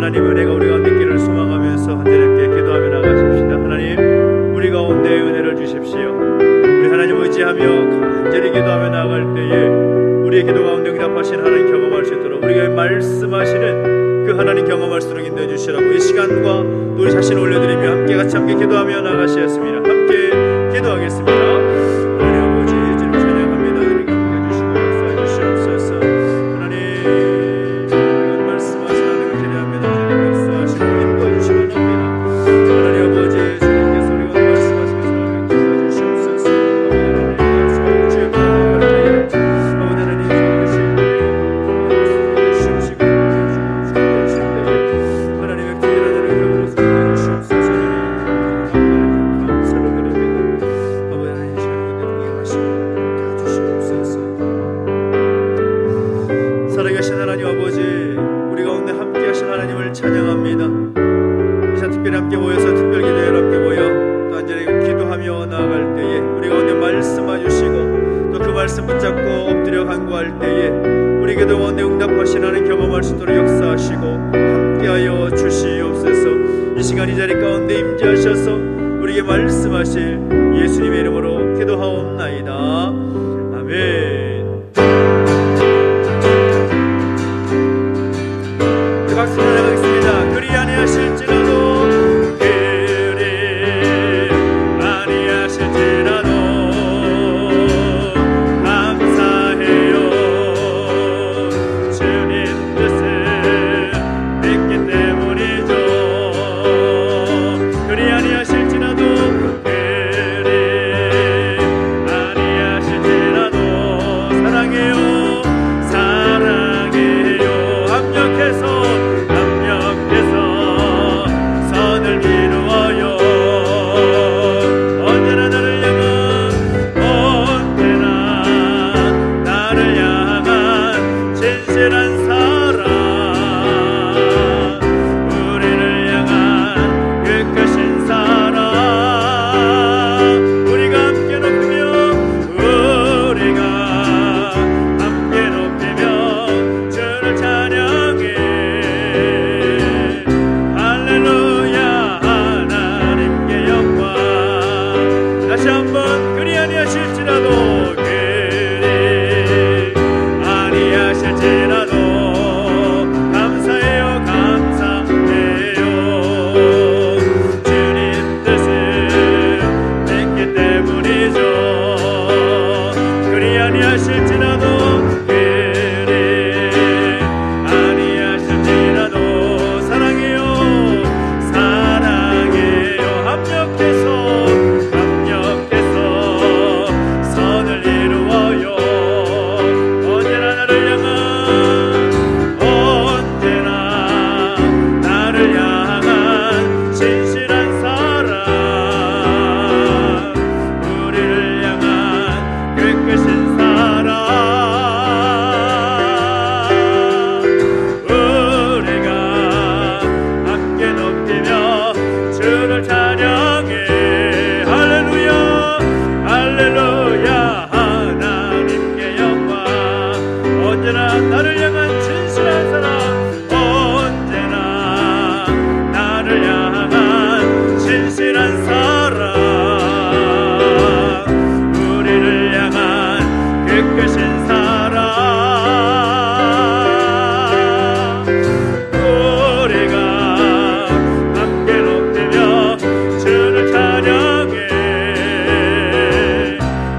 하나님 은혜가 우리 가운데 있기를 소망하면서 하나님께 기도하며 나가십시다. 하나님 우리 가운데 은혜를 주십시오. 우리 하나님 의지하며 간절히 기도하며 나아갈 때에 우리의 기도 가운데 응답하신 하나님 경험할 수 있도록 우리가 말씀하시는 그 하나님 경험할 수 있도록 인도해 주시라고 이 시간과 우리 자신을 올려드리며 함께 같이 기도하며 나가시겠습니다. 함께 기도하겠습니다. 하나님 아버지 주님 찬양합니다. 우리가 함께 해주시고 역사해 주시옵소서. 하나님 우리가 말씀하신 하나님을 기대합니다. 주님 역사하시고 인도해 주시기 원합니다. 하나님 아버지 주님께서 우리가 말씀하시는 삶을 인도해 주시옵소서. 아버지 하나님 주의 나아갈 때에 아버지 하나님 주께서 주시옵시고 주실 때에 하나님의 특별한 은혜를 베풀어 주시옵소서. 감사를 드립니다. 아버지 하나님 시간을 동행하시고 도와주시옵소서. 살아계신 하나님 아버지 우리 가운데 함께하신 하나님을 찬양합니다. 이 시간 특별히 함께 모여서 특별 기도회를 함께 모여 또 완전히 기도하며 나아갈 때에 우리 가운데 말씀하주시고 또 그 말씀 붙잡고 엎드려 간구할 때에 우리 기도 가운데 응답하신 하나님 경험할 수 있도록 역사하시고 함께하여 주시옵소서. 이 시간 이 자리 가운데 임재하셔서 우리에게 말씀하실 예수님의 이름으로 기도하옵나이다. 아멘. 박수 찬양하겠습니다. 그리 아니하실지라도 그리 아니하실지라도 감사해요. 주님 뜻을 믿기 때문이죠. 그리 아니하실지라도 그리 아니하실지라도 사랑해요. 사랑해요. 합력해서 선을 이루어요. 언제나 나를 향한 언제나 나를 향한 진실한 사랑 우리를 향한 그 크신 사랑 우리가 함께 높이며 우리가 함께 높이며 주를 찬양해. 할렐루야 하나님께 영광. 다시 한번 그리 아니하실지라도 그리 아니하실지라도 감사해요. 감사해요. 주님 뜻을 믿기 때문이죠. 그리 아니하실지라도 그리 아니하실지라도 사랑해요. 사랑해요. 합력해서 선을 이루어요. 언제나 나를 향한 언제나 나를 향한 진실한 사랑 우리를 향한 그 크신 사랑 우리가 함께 높이며 주를 찬양해. 할렐루야 할렐루야 하나님께 영광. 언제나 나를 향한 진실한 사랑 언제나 나를 향한 진실한 사랑 우리를 향한 그 크신 사랑 우리가 함께 높이며 주를 찬양해.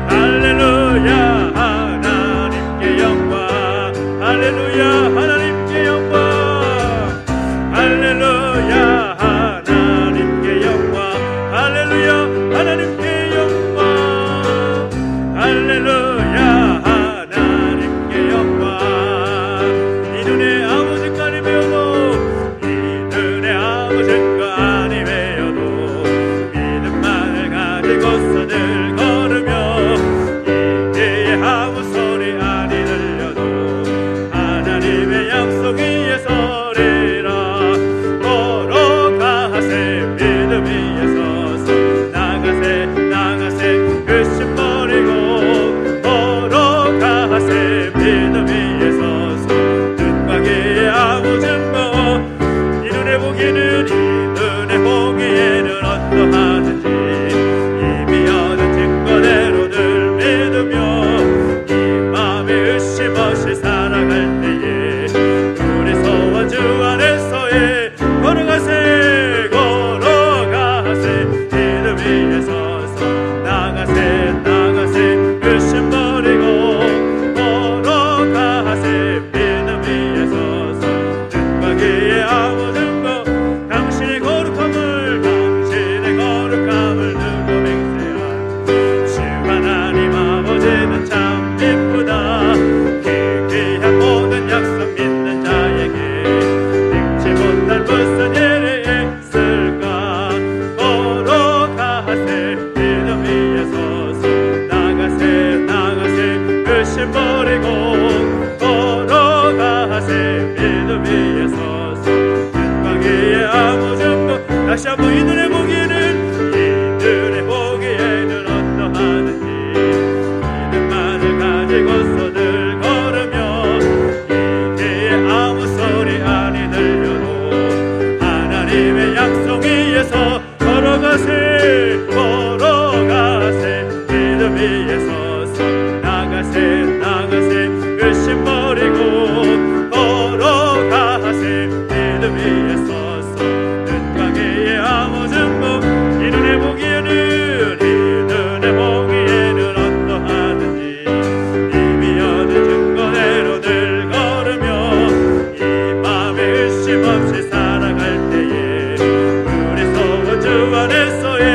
할렐루야 하나님께 영광. 할렐루야 하나님께 영광. 할렐루야 하나님께 영광. 할렐루야 하나님께 영광. 할렐루야 하나님께 영광. 이 눈에 아무 색깔이 배어도 이 눈에 아무 색깔이 배어도 믿음만을 가지고서 늘 걸으며 이제의 아무 소리 아니 들려도 하나님의 약속 위에 서리라. 걸어 보기는 이 눈에 보기에는 어떠하든지 이미 얻은 증거대로 늘 믿으며 이 마음에 의심 없이 살아갈 때에 그리스도와 주 안에서의 걸어가세 걸어가세 믿음 위에 서서 나가세 나가세 의심 버리고 걸어가세 믿음 위에 서서 눈과 귀에 아무 증거 당신의 거룩함을 두고 맹세한 주 하나님 아버지는 참 기쁘다 그 귀한 모든 약속 믿는 자에게 능치 못할 무슨 일이 있을까 걸어가세 믿음 위에 서서 나가세 나가세 의심 버리고 걸어가세 믿음 위에 서서 눈과 귀에 아무 증거 다시 한번 이 눈에 보기에는 이 눈에 보기에는 어떠하든지 믿음만을 가지고서 늘 걸으며 이 귀에 아무 소리 아니 들려도 하나님의 약속 위에서 걸어가세 걸어가세 믿음 위에 서서 나가세 나가세 의심 버리고 걸어가세 믿음 위에 서서 눈과 귀에 아무 증거 이 눈에 보기에는 이 눈에 보기에는 어떠하든지 이미 얻은 증거대로 늘 걸으며 이 맘에 의심 없이 살아갈 때에 그리스도 주 안에서의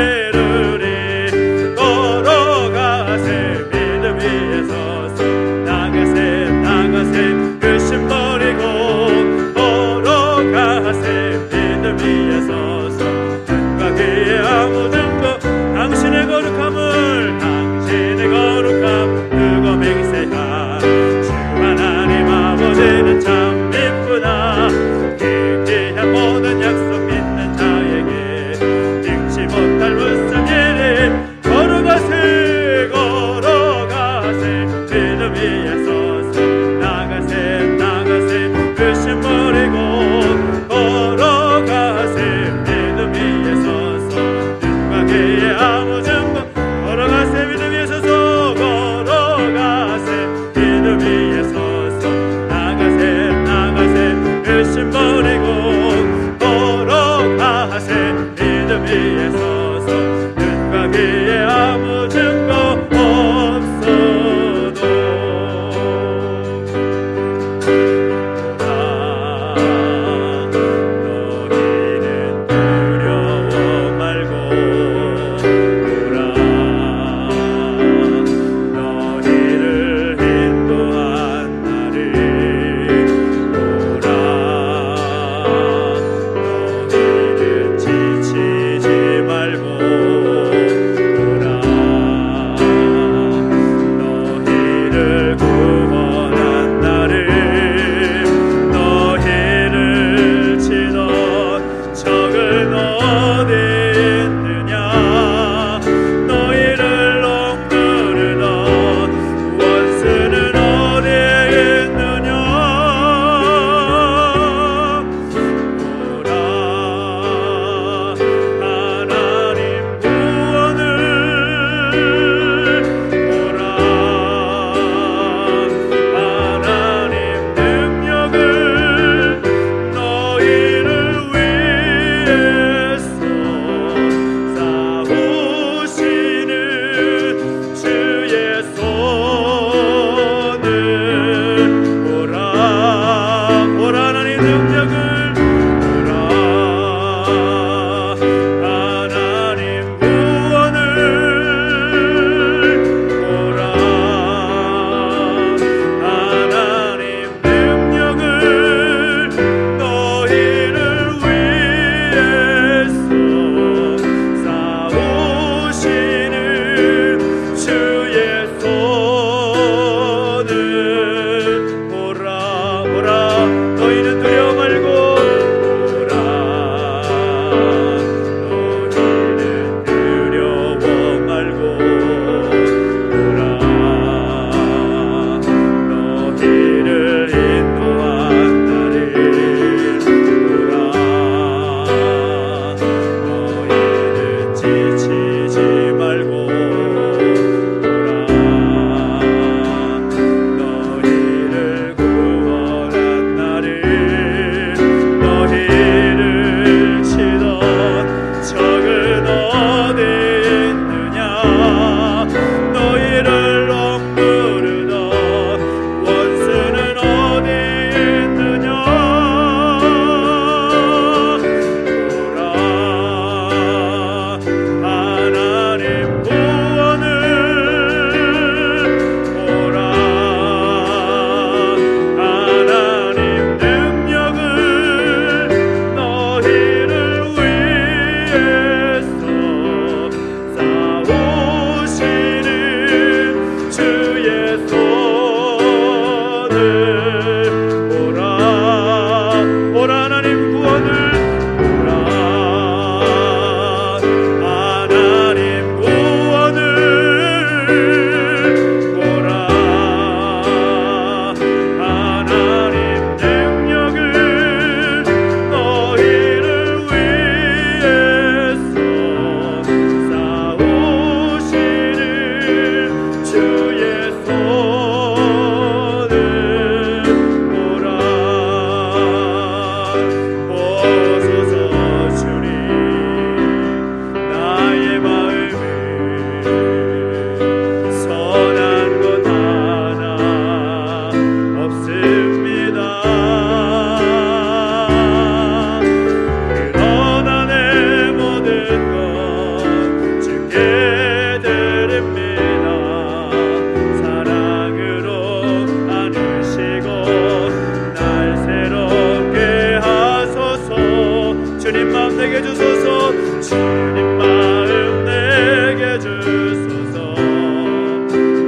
주님 마음 내게 주소서. 주님 마음 내게 주소서.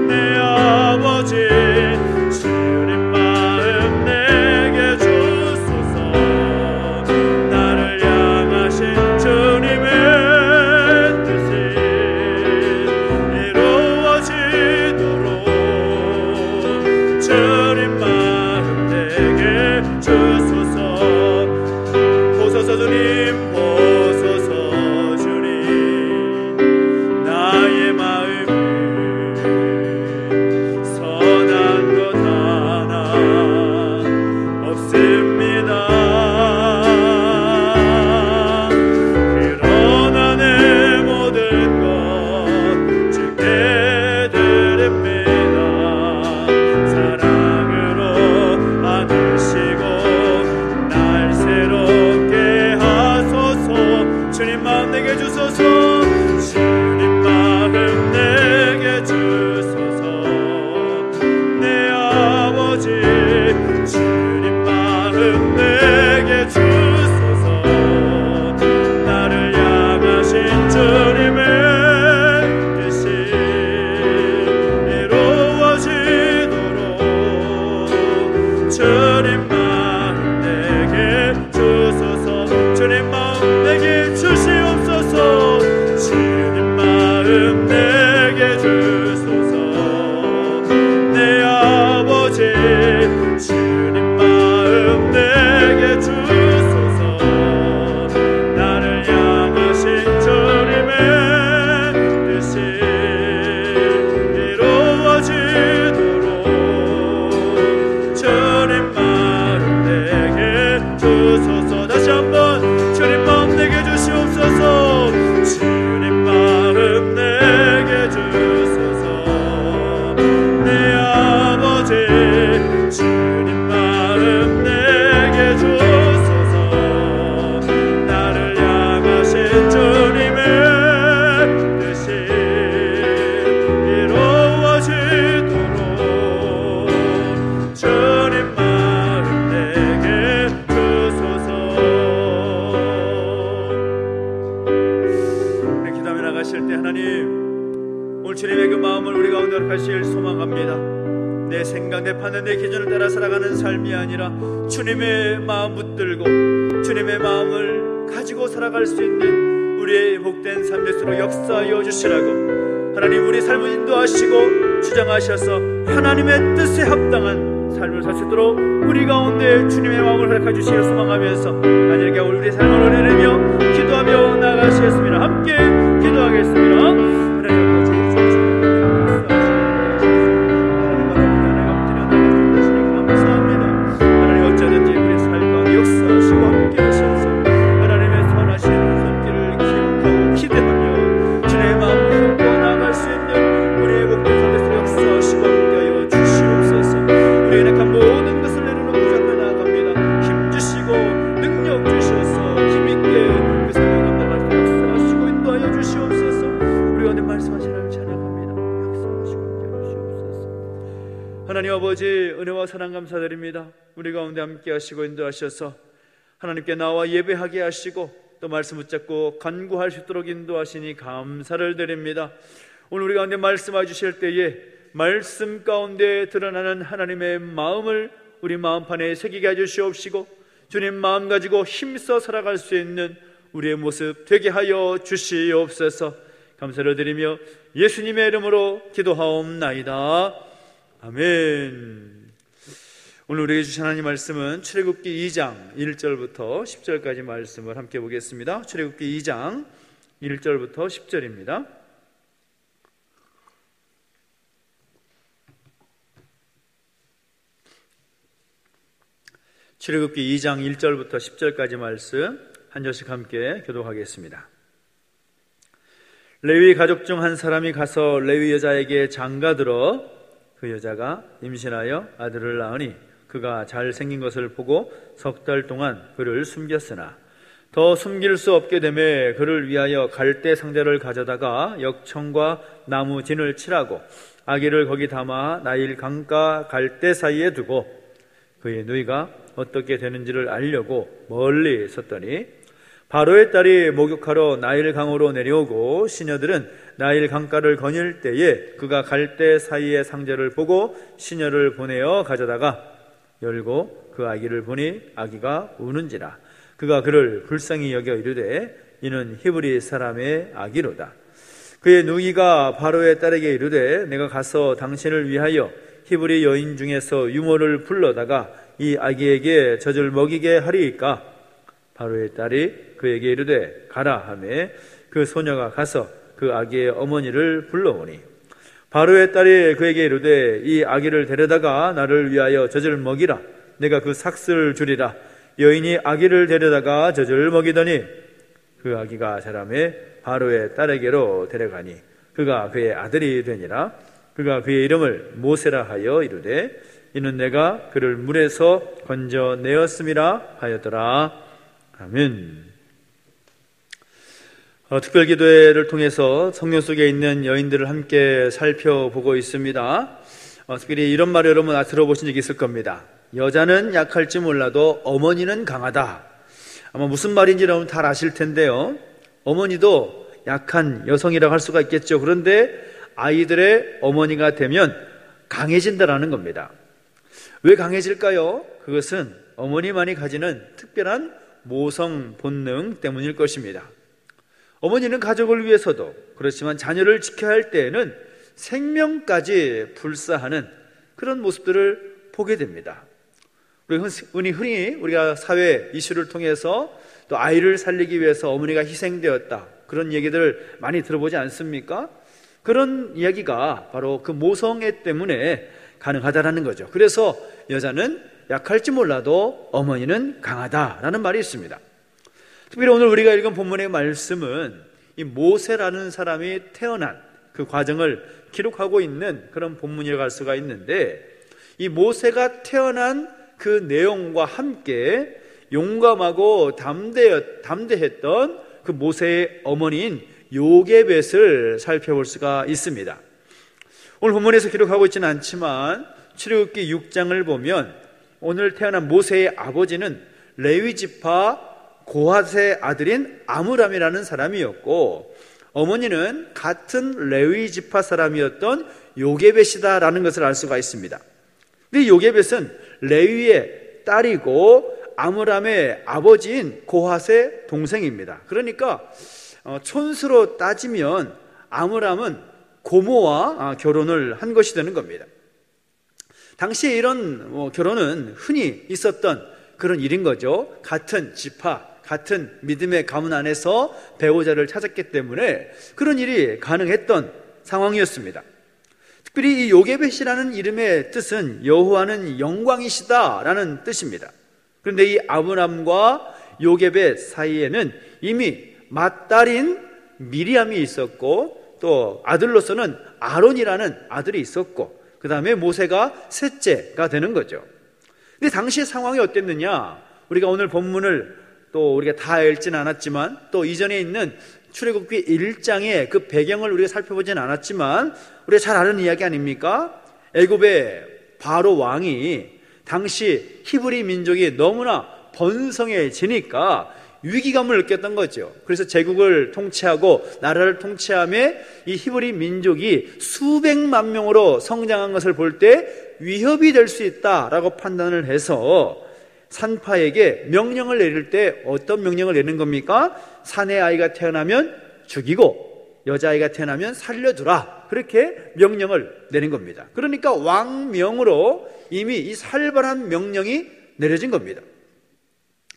내 아버지 주님 마음 내게 주소서. 나를 향하신 주님의 뜻이 이루어지도록 주님 마음 내게 주소서. 보소서 주님, 보소서 주님. 나의 마음에 선한 것 하나 없습니다. 그러나 내 모든 것 주께 드립니다. 사랑으로 안으시고 날 새롭게 하소서. 주님 마음 내게 주소서. 주님 마음 내게 주소서. 내 아버지 주님 마음 내게 주소서. 나를 향하신 주님의 뜻이 이루어지도록 주님 마음 내게 주소서. 주님 마음 내게 주시옵소서. 주님 마음 내게 주소서. 내 아버지 주님 마음 내게 주소서. 나를 향하신 주님의 뜻이 이루어지도록 주님 마음 내게 주소서. 다시 한번 주님 마음 내게 주시옵소서. 주님 마음 내게 주소서. 내 아버지 주님 마음 내게 주소서. 나를 향하신 주님의 뜻이 이루어지도록 주님 마음 내게 주소서. 우리 기도하며 나가실 때 하나님, 오늘 주님의 그 마음을 우리 가운데 허락하실 소망합니다. 내 생각, 내 판단, 내 기준을 따라 살아가는 삶이 아니라 주님의 마음 붙들고 주님의 마음을 가지고 살아갈 수 있는 우리의 복된 삶 될수록 역사하여 주시라고 하나님 우리 삶을 인도하시고 주장하셔서 하나님의 뜻에 합당한 삶을 살 수 있도록 우리 가운데 주님의 마음을 허락해 주시길 소망하면서 하나님께 우리의 삶을 올려내며 기도하며 나가시겠습니다. 함께 기도하겠습니다. 하나님 아버지 하나님 아버지 은혜와 사랑 감사드립니다. 우리 가운데 함께 하시고 인도하셔서 하나님께 나와 예배하게 하시고 또 말씀 붙잡고 간구할 수 있도록 인도하시니 감사를 드립니다. 오늘 우리 가운데 말씀해 주실 때에 말씀 가운데 드러나는 하나님의 마음을 우리 마음판에 새기게 해주시옵시고 주님 마음 가지고 힘써 살아갈 수 있는 우리의 모습 되게 하여 주시옵소서. 감사를 드리며 예수님의 이름으로 기도하옵나이다. 아멘. 오늘 우리에게 주신 하나님 말씀은 출애굽기 2장 1절부터 10절까지 말씀을 함께 보겠습니다. 출애굽기 2장 1절부터 10절입니다. 출애굽기 2장 1절부터 10절까지 말씀 한 절씩 함께 교독하겠습니다. 레위 가족 중 한 사람이 가서 레위 여자에게 장가들어 그 여자가 임신하여 아들을 낳으니 그가 잘생긴 것을 보고 석 달 동안 그를 숨겼으나 더 숨길 수 없게 되매 그를 위하여 갈대 상자를 가져다가 역청과 나무 진을 칠하고 아기를 거기 담아 나일 강가 갈대 사이에 두고 그의 누이가 어떻게 되는지를 알려고 멀리 섰더니 바로의 딸이 목욕하러 나일 강으로 내려오고 시녀들은 나일 강가를 거닐 때에 그가 갈 때 사이의 상자를 보고 시녀를 보내어 가져다가 열고 그 아기를 보니 아기가 우는지라. 그가 그를 불쌍히 여겨 이르되 이는 히브리 사람의 아기로다. 그의 누이가 바로의 딸에게 이르되 내가 가서 당신을 위하여 히브리 여인 중에서 유모를 불러다가 이 아기에게 젖을 먹이게 하리이까. 바로의 딸이 그에게 이르되 가라 하매 그 소녀가 가서 그 아기의 어머니를 불러오니 바로의 딸이 그에게 이르되 이 아기를 데려다가 나를 위하여 젖을 먹이라. 내가 그 삭슬 주리라. 여인이 아기를 데려다가 젖을 먹이더니 그 아기가 자라매 바로의 딸에게로 데려가니 그가 그의 아들이 되니라. 그가 그의 이름을 모세라 하여 이르되 이는 내가 그를 물에서 건져내었음이라 하였더라. 아멘. 특별기도회를 통해서 성경 속에 있는 여인들을 함께 살펴보고 있습니다. 특별히 이런 말을 여러분 들어보신 적이 있을 겁니다. 여자는 약할지 몰라도 어머니는 강하다. 아마 무슨 말인지 여러분 잘 아실 텐데요. 어머니도 약한 여성이라고 할 수가 있겠죠. 그런데 아이들의 어머니가 되면 강해진다라는 겁니다. 왜 강해질까요? 그것은 어머니만이 가지는 특별한 모성 본능 때문일 것입니다. 어머니는 가족을 위해서도 그렇지만 자녀를 지켜야 할 때에는 생명까지 불사하는 그런 모습들을 보게 됩니다. 흔히 우리가 사회 이슈를 통해서 또 아이를 살리기 위해서 어머니가 희생되었다, 그런 얘기들을 많이 들어보지 않습니까? 그런 이야기가 바로 그 모성애 때문에 가능하다라는 거죠. 그래서 여자는 약할지 몰라도 어머니는 강하다라는 말이 있습니다. 특별히 오늘 우리가 읽은 본문의 말씀은 이 모세라는 사람이 태어난 그 과정을 기록하고 있는 그런 본문이라고 할 수가 있는데, 이 모세가 태어난 그 내용과 함께 용감하고 담대했던 그 모세의 어머니인 요게벳을 살펴볼 수가 있습니다. 오늘 본문에서 기록하고 있지는 않지만 출애굽기 6장을 보면 오늘 태어난 모세의 아버지는 레위 지파 고핫의 아들인 아므람이라는 사람이었고, 어머니는 같은 레위 지파 사람이었던 요게벳이다라는 것을 알 수가 있습니다. 근데 요게벳은 레위의 딸이고 아므람의 아버지인 고핫의 동생입니다. 그러니까 촌수로 따지면 아므람은 고모와 결혼을 한 것이 되는 겁니다. 당시에 이런 결혼은 흔히 있었던 그런 일인 거죠. 같은 지파, 같은 믿음의 가문 안에서 배우자를 찾았기 때문에 그런 일이 가능했던 상황이었습니다. 특별히 이 요게벳이라는 이름의 뜻은 여호와는 영광이시다라는 뜻입니다. 그런데 이 아브람과 요게벳 사이에는 이미 맏딸인 미리암이 있었고, 또 아들로서는 아론이라는 아들이 있었고, 그 다음에 모세가 셋째가 되는 거죠. 근데 당시의 상황이 어땠느냐? 우리가 오늘 본문을 또 우리가 다 읽지는 않았지만, 또 이전에 있는 출애굽기 1장의 그 배경을 우리가 살펴보지는 않았지만 우리가 잘 아는 이야기 아닙니까? 애굽의 바로 왕이 당시 히브리 민족이 너무나 번성해지니까 위기감을 느꼈던 거죠. 그래서 제국을 통치하고 나라를 통치함에 이 히브리 민족이 수백만 명으로 성장한 것을 볼 때 위협이 될 수 있다라고 판단을 해서 산파에게 명령을 내릴 때 어떤 명령을 내는 겁니까? 사내 아이가 태어나면 죽이고 여자아이가 태어나면 살려두라, 그렇게 명령을 내린 겁니다. 그러니까 왕명으로 이미 이 살벌한 명령이 내려진 겁니다.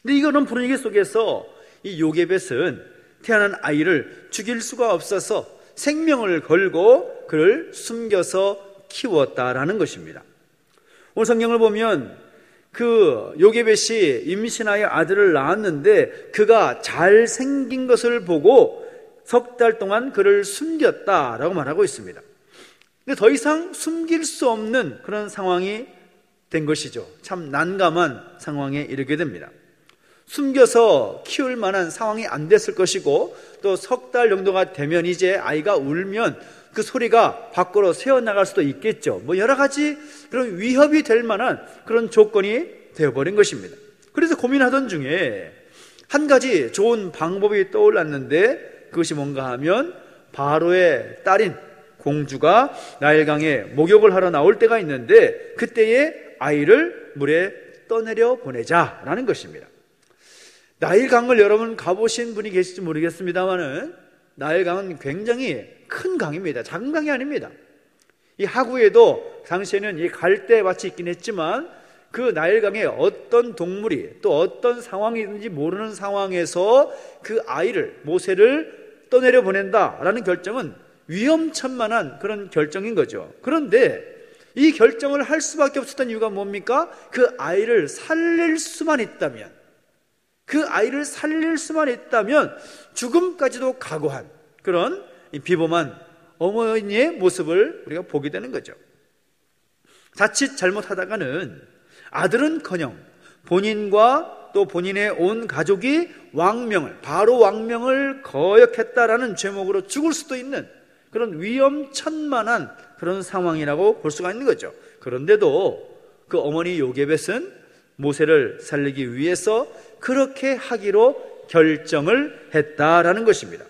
근데 이거는 분위기 속에서 이 요게벳은 태어난 아이를 죽일 수가 없어서 생명을 걸고 그를 숨겨서 키웠다라는 것입니다. 오늘 성경을 보면 그 요게벳이 임신하여 아들을 낳았는데 그가 잘생긴 것을 보고 석 달 동안 그를 숨겼다라고 말하고 있습니다. 근데 더 이상 숨길 수 없는 그런 상황이 된 것이죠. 참 난감한 상황에 이르게 됩니다. 숨겨서 키울 만한 상황이 안 됐을 것이고, 또 석 달 정도가 되면 이제 아이가 울면 그 소리가 밖으로 새어나갈 수도 있겠죠. 여러 가지 그런 위협이 될 만한 그런 조건이 되어버린 것입니다. 그래서 고민하던 중에 한 가지 좋은 방법이 떠올랐는데 그것이 뭔가 하면 바로의 딸인 공주가 나일강에 목욕을 하러 나올 때가 있는데 그때에 아이를 물에 떠내려 보내자라는 것입니다. 나일강을 여러분 가보신 분이 계실지 모르겠습니다만은 나일강은 굉장히 큰 강입니다. 작은 강이 아닙니다. 이 하구에도 당시에는 이 갈대밭이 있긴 했지만 그 나일강에 어떤 동물이 또 어떤 상황이든지 모르는 상황에서 그 아이를 모세를 떠내려 보낸다라는 결정은 위험천만한 그런 결정인 거죠. 그런데 이 결정을 할 수밖에 없었던 이유가 뭡니까? 그 아이를 살릴 수만 있다면, 그 아이를 살릴 수만 있다면 죽음까지도 각오한 그런 비범한 어머니의 모습을 우리가 보게 되는 거죠. 자칫 잘못하다가는 아들은커녕 본인과 또 본인의 온 가족이 바로 왕명을 거역했다라는 죄목으로 죽을 수도 있는 그런 위험천만한 그런 상황이라고 볼 수가 있는 거죠. 그런데도 그 어머니 요게벳은 모세를 살리기 위해서 그렇게 하기로 결정을 했다라는 것입니다.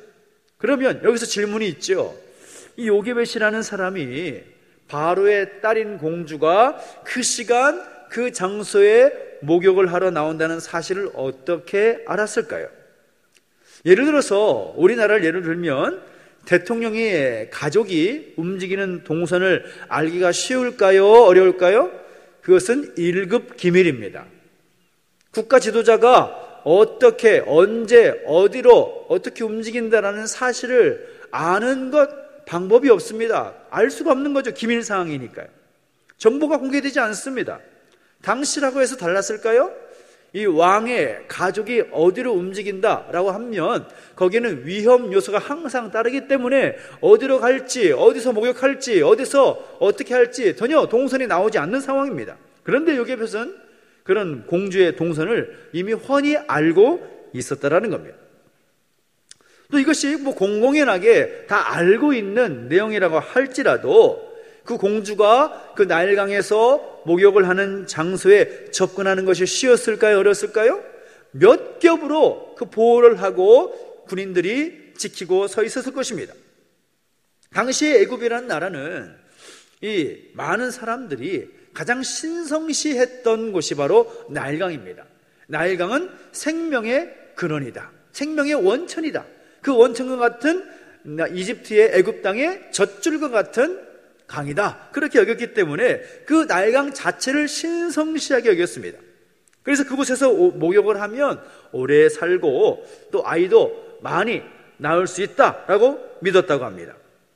그러면 여기서 질문이 있죠. 이 요게벳이라는 사람이 바로의 딸인 공주가 그 시간 그 장소에 목욕을 하러 나온다는 사실을 어떻게 알았을까요? 예를 들어서 우리나라를 예를 들면 대통령의 가족이 움직이는 동선을 알기가 쉬울까요? 어려울까요? 그것은 1급 기밀입니다. 국가 지도자가 어떻게, 언제, 어디로, 어떻게 움직인다라는 사실을 아는 것 방법이 없습니다. 알 수가 없는 거죠. 기밀사항이니까요. 정보가 공개되지 않습니다. 당시라고 해서 달랐을까요? 이 왕의 가족이 어디로 움직인다라고 하면 거기에는 위험 요소가 항상 따르기 때문에 어디로 갈지, 어디서 목욕할지, 어디서 어떻게 할지 전혀 동선이 나오지 않는 상황입니다. 그런데 요게벳은 그런 공주의 동선을 이미 훤히 알고 있었다라는 겁니다. 또 이것이 공공연하게 다 알고 있는 내용이라고 할지라도 그 공주가 그 나일강에서 목욕을 하는 장소에 접근하는 것이 쉬웠을까요? 어렸을까요? 몇 겹으로 그 보호를 하고 군인들이 지키고 서 있었을 것입니다. 당시에 애굽이라는 나라는 이 많은 사람들이 가장 신성시했던 곳이 바로 나일강입니다. 나일강은 생명의 근원이다. 생명의 원천이다. 그 원천과 같은 이집트의 애굽 땅의 젖줄과 같은 강이다. 그렇게 여겼기 때문에 그 나일강 자체를 신성시하게 여겼습니다. 그래서 그곳에서 목욕을 하면 오래 살고 또 아이도 많이 낳을 수 있다라고 믿었다고 합니다.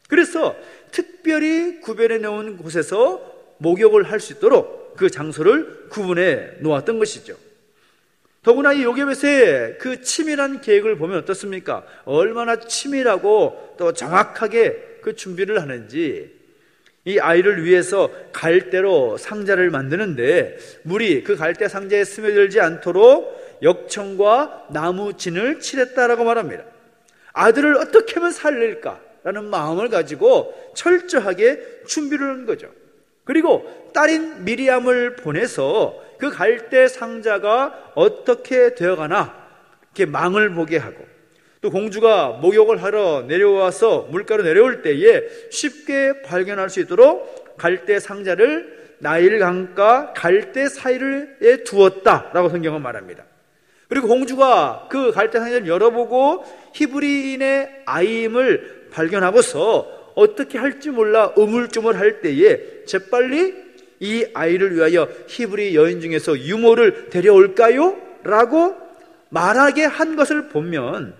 그래서 특별히 구별해 놓은 곳에서 목욕을 할 수 있도록 그 장소를 구분해 놓았던 것이죠. 더구나 이 요게벳의 그 치밀한 계획을 보면 어떻습니까? 얼마나 치밀하고 또 정확하게 그 준비를 하는지, 이 아이를 위해서 갈대로 상자를 만드는데 물이 그 갈대 상자에 스며들지 않도록 역청과 나무 진을 칠했다라고 말합니다. 아들을 어떻게 하면 살릴까라는 마음을 가지고 철저하게 준비를 한 거죠. 그리고 딸인 미리암을 보내서 그 갈대 상자가 어떻게 되어가나 이렇게 망을 보게 하고, 또 공주가 목욕을 하러 내려와서 물가로 내려올 때에 쉽게 발견할 수 있도록 갈대 상자를 나일강과 갈대 사이에 두었다라고 성경은 말합니다. 그리고 공주가 그 갈대 상자를 열어보고 히브리인의 아이임을 발견하고서 어떻게 할지 몰라 우물쭈물할 때에 재빨리 이 아이를 위하여 히브리 여인 중에서 유모를 데려올까요? 라고 말하게 한 것을 보면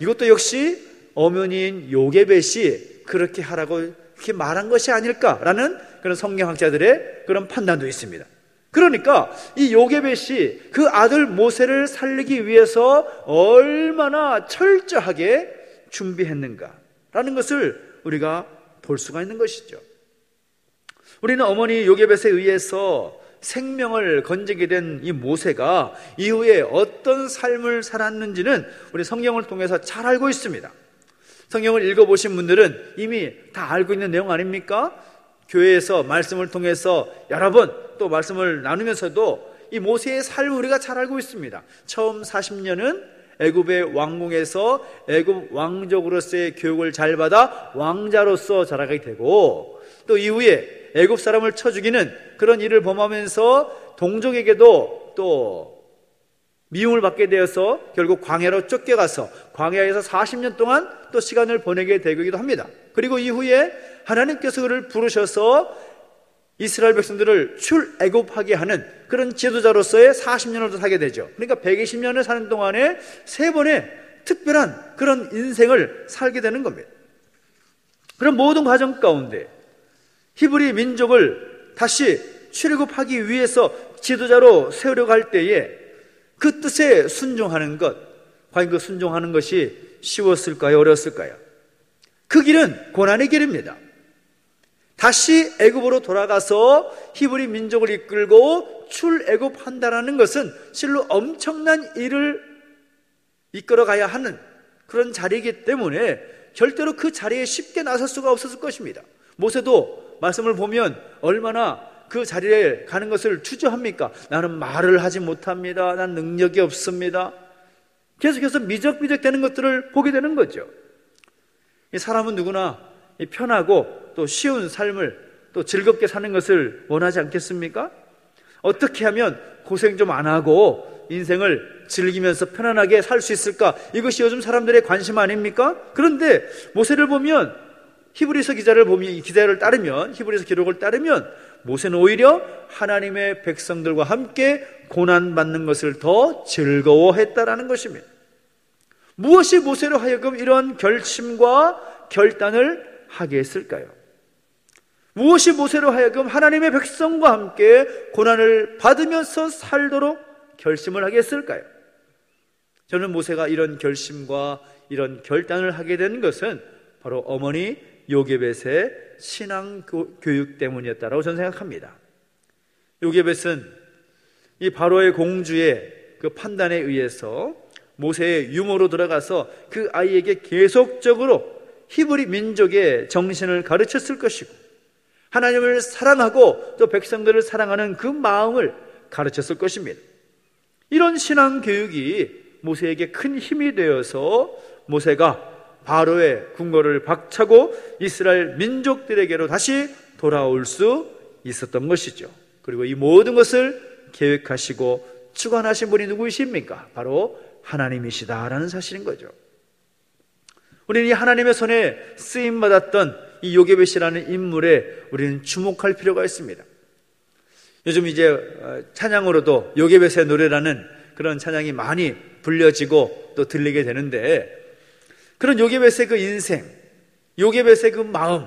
이것도 역시 어머니인 요게벳이 그렇게 하라고 이렇게 말한 것이 아닐까라는 그런 성경학자들의 그런 판단도 있습니다. 그러니까 이 요게벳이 그 아들 모세를 살리기 위해서 얼마나 철저하게 준비했는가라는 것을 우리가 볼 수가 있는 것이죠. 우리는 어머니 요게벳에 의해서 생명을 건지게 된 이 모세가 이후에 어떤 삶을 살았는지는 우리 성경을 통해서 잘 알고 있습니다. 성경을 읽어보신 분들은 이미 다 알고 있는 내용 아닙니까? 교회에서 말씀을 통해서 여러 번 또 말씀을 나누면서도 이 모세의 삶을 우리가 잘 알고 있습니다. 처음 40년은 애굽의 왕궁에서 애굽 왕족으로서의 교육을 잘 받아 왕자로서 자라게 되고, 또 이후에 애굽 사람을 쳐 죽이는 그런 일을 범하면서 동족에게도 또 미움을 받게 되어서 결국 광야로 쫓겨가서 광야에서 40년 동안 또 시간을 보내게 되기도 합니다. 그리고 이후에 하나님께서 그를 부르셔서 이스라엘 백성들을 출애굽하게 하는 그런 지도자로서의 40년을 또 살게 되죠. 그러니까 120년을 사는 동안에 3번의 특별한 그런 인생을 살게 되는 겁니다. 그런 모든 과정 가운데 히브리 민족을 다시 출애굽하기 위해서 지도자로 세우려고 할 때에 그 뜻에 순종하는 것, 과연 그 순종하는 것이 쉬웠을까요? 어려웠을까요? 그 길은 고난의 길입니다. 다시 애굽으로 돌아가서 히브리 민족을 이끌고 출애굽한다라는 것은 실로 엄청난 일을 이끌어가야 하는 그런 자리이기 때문에 절대로 그 자리에 쉽게 나설 수가 없었을 것입니다. 모세도 말씀을 보면 얼마나 그 자리에 가는 것을 주저합니까? 나는 말을 하지 못합니다. 난 능력이 없습니다. 계속해서 미적미적 되는 것들을 보게 되는 거죠. 이 사람은 누구나 편하고 또 쉬운 삶을 또 즐겁게 사는 것을 원하지 않겠습니까? 어떻게 하면 고생 좀 안 하고 인생을 즐기면서 편안하게 살 수 있을까? 이것이 요즘 사람들의 관심 아닙니까? 그런데 모세를 보면 히브리서 기자를 따르면, 히브리서 기록을 따르면 모세는 오히려 하나님의 백성들과 함께 고난받는 것을 더 즐거워했다라는 것입니다. 무엇이 모세로 하여금 이런 결심과 결단을 하게 했을까요? 무엇이 모세로 하여금 하나님의 백성과 함께 고난을 받으면서 살도록 결심을 하게 했을까요? 저는 모세가 이런 결심과 이런 결단을 하게 된 것은 바로 어머니 요게벳의 신앙 교육 때문이었다라고 저는 생각합니다. 요게벳은 이 바로의 공주의 그 판단에 의해서 모세의 유모로 들어가서 그 아이에게 계속적으로 히브리 민족의 정신을 가르쳤을 것이고, 하나님을 사랑하고 또 백성들을 사랑하는 그 마음을 가르쳤을 것입니다. 이런 신앙 교육이 모세에게 큰 힘이 되어서 모세가 바로의 궁궐을 박차고 이스라엘 민족들에게로 다시 돌아올 수 있었던 것이죠. 그리고 이 모든 것을 계획하시고 주관하신 분이 누구이십니까? 바로 하나님이시다라는 사실인 거죠. 우리는 이 하나님의 손에 쓰임받았던 이 요게벳이라는 인물에 우리는 주목할 필요가 있습니다. 요즘 이제 찬양으로도 요게벳의 노래라는 그런 찬양이 많이 불려지고 또 들리게 되는데, 그런 요게벳의 그 인생, 요게벳의 그 마음,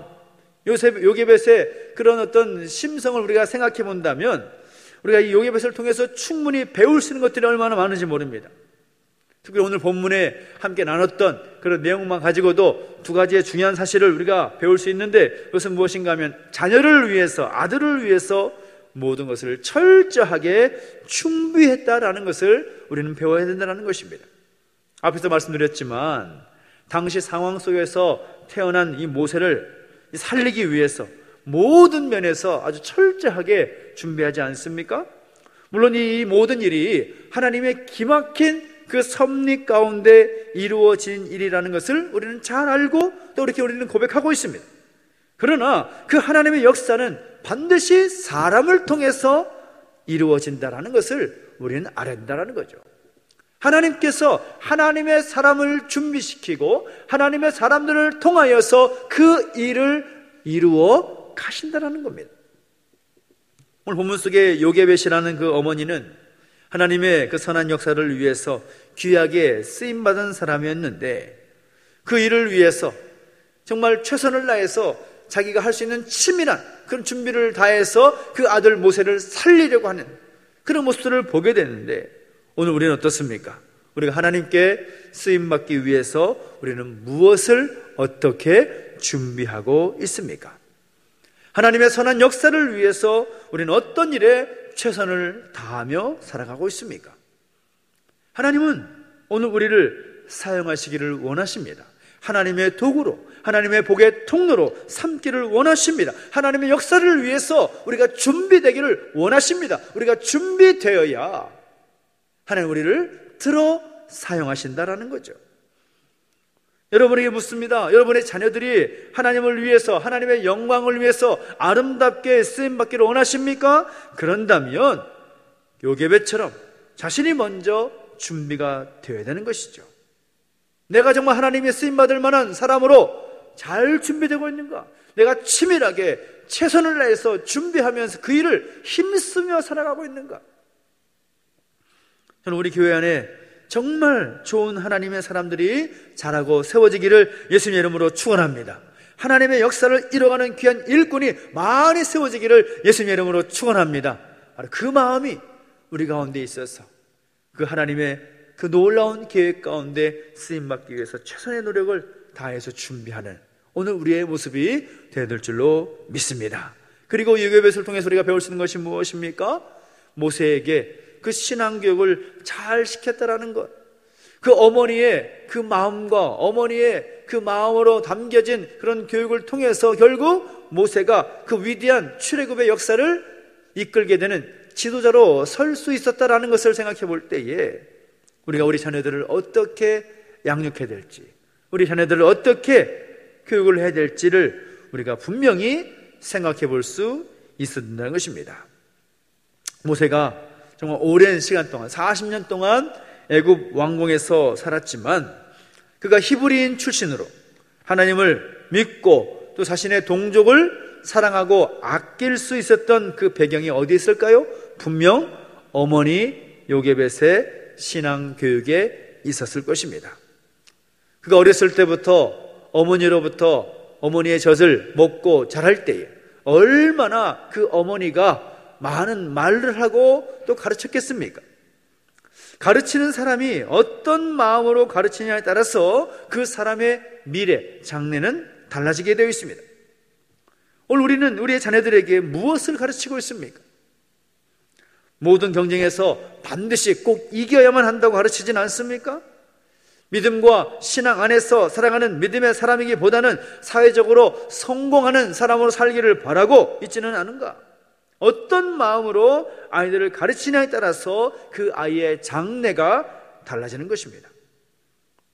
요게벳의 그런 어떤 심성을 우리가 생각해 본다면 우리가 이 요게벳을 통해서 충분히 배울 수 있는 것들이 얼마나 많은지 모릅니다. 특히 오늘 본문에 함께 나눴던 그런 내용만 가지고도 2가지의 중요한 사실을 우리가 배울 수 있는데, 그것은 무엇인가 하면 자녀를 위해서, 아들을 위해서 모든 것을 철저하게 준비했다라는 것을 우리는 배워야 된다는 것입니다. 앞에서 말씀드렸지만 당시 상황 속에서 태어난 이 모세를 살리기 위해서 모든 면에서 아주 철저하게 준비하지 않습니까? 물론 이 모든 일이 하나님의 기막힌 그 섭리 가운데 이루어진 일이라는 것을 우리는 잘 알고 또 이렇게 우리는 고백하고 있습니다. 그러나 그 하나님의 역사는 반드시 사람을 통해서 이루어진다라는 것을 우리는 알아야 된다는 거죠. 하나님께서 하나님의 사람을 준비시키고 하나님의 사람들을 통하여서 그 일을 이루어 가신다는 겁니다. 오늘 본문 속에 요게벳이라는 그 어머니는 하나님의 그 선한 역사를 위해서 귀하게 쓰임받은 사람이었는데, 그 일을 위해서 정말 최선을 다해서 자기가 할 수 있는 치밀한 그런 준비를 다해서 그 아들 모세를 살리려고 하는 그런 모습들을 보게 되는데, 오늘 우리는 어떻습니까? 우리가 하나님께 쓰임받기 위해서 우리는 무엇을 어떻게 준비하고 있습니까? 하나님의 선한 역사를 위해서 우리는 어떤 일에 최선을 다하며 살아가고 있습니까? 하나님은 오늘 우리를 사용하시기를 원하십니다. 하나님의 도구로, 하나님의 복의 통로로 삼기를 원하십니다. 하나님의 역사를 위해서 우리가 준비되기를 원하십니다. 우리가 준비되어야 하나님 우리를 들어 사용하신다라는 거죠. 여러분에게 묻습니다. 여러분의 자녀들이 하나님을 위해서, 하나님의 영광을 위해서 아름답게 쓰임받기를 원하십니까? 그런다면 요게벳처럼 자신이 먼저 준비가 되어야 되는 것이죠. 내가 정말 하나님의 쓰임받을 만한 사람으로 잘 준비되고 있는가? 내가 치밀하게 최선을 다해서 준비하면서 그 일을 힘쓰며 살아가고 있는가? 저는 우리 교회 안에 정말 좋은 하나님의 사람들이 자라고 세워지기를 예수님의 이름으로 축원합니다. 하나님의 역사를 이뤄가는 귀한 일꾼이 많이 세워지기를 예수님의 이름으로 축원합니다. 그 마음이 우리 가운데 있어서 그 하나님의 그 놀라운 계획 가운데 쓰임받기 위해서 최선의 노력을 다해서 준비하는 오늘 우리의 모습이 되어야 될 줄로 믿습니다. 그리고 요게벳을 통해서 우리가 배울 수 있는 것이 무엇입니까? 모세에게 그 신앙교육을 잘 시켰다라는 것, 그 어머니의 그 마음과 어머니의 그 마음으로 담겨진 그런 교육을 통해서 결국 모세가 그 위대한 출애굽의 역사를 이끌게 되는 지도자로 설 수 있었다라는 것을 생각해 볼 때에 우리가 우리 자녀들을 어떻게 양육해야 될지, 우리 자녀들을 어떻게 교육을 해야 될지를 우리가 분명히 생각해 볼 수 있어야 된다는 것입니다. 모세가 정말 오랜 시간 동안 40년 동안 애굽 왕궁에서 살았지만 그가 히브리인 출신으로 하나님을 믿고 또 자신의 동족을 사랑하고 아낄 수 있었던 그 배경이 어디에 있을까요? 분명 어머니 요게벳의 신앙 교육에 있었을 것입니다. 그가 어렸을 때부터 어머니로부터 어머니의 젖을 먹고 자랄 때에 얼마나 그 어머니가 많은 말을 하고 또 가르쳤겠습니까? 가르치는 사람이 어떤 마음으로 가르치냐에 따라서 그 사람의 미래, 장래는 달라지게 되어 있습니다. 오늘 우리는 우리의 자녀들에게 무엇을 가르치고 있습니까? 모든 경쟁에서 반드시 꼭 이겨야만 한다고 가르치진 않습니까? 믿음과 신앙 안에서 살아가는 믿음의 사람이기보다는 사회적으로 성공하는 사람으로 살기를 바라고 있지는 않은가? 어떤 마음으로 아이들을 가르치냐에 따라서 그 아이의 장래가 달라지는 것입니다.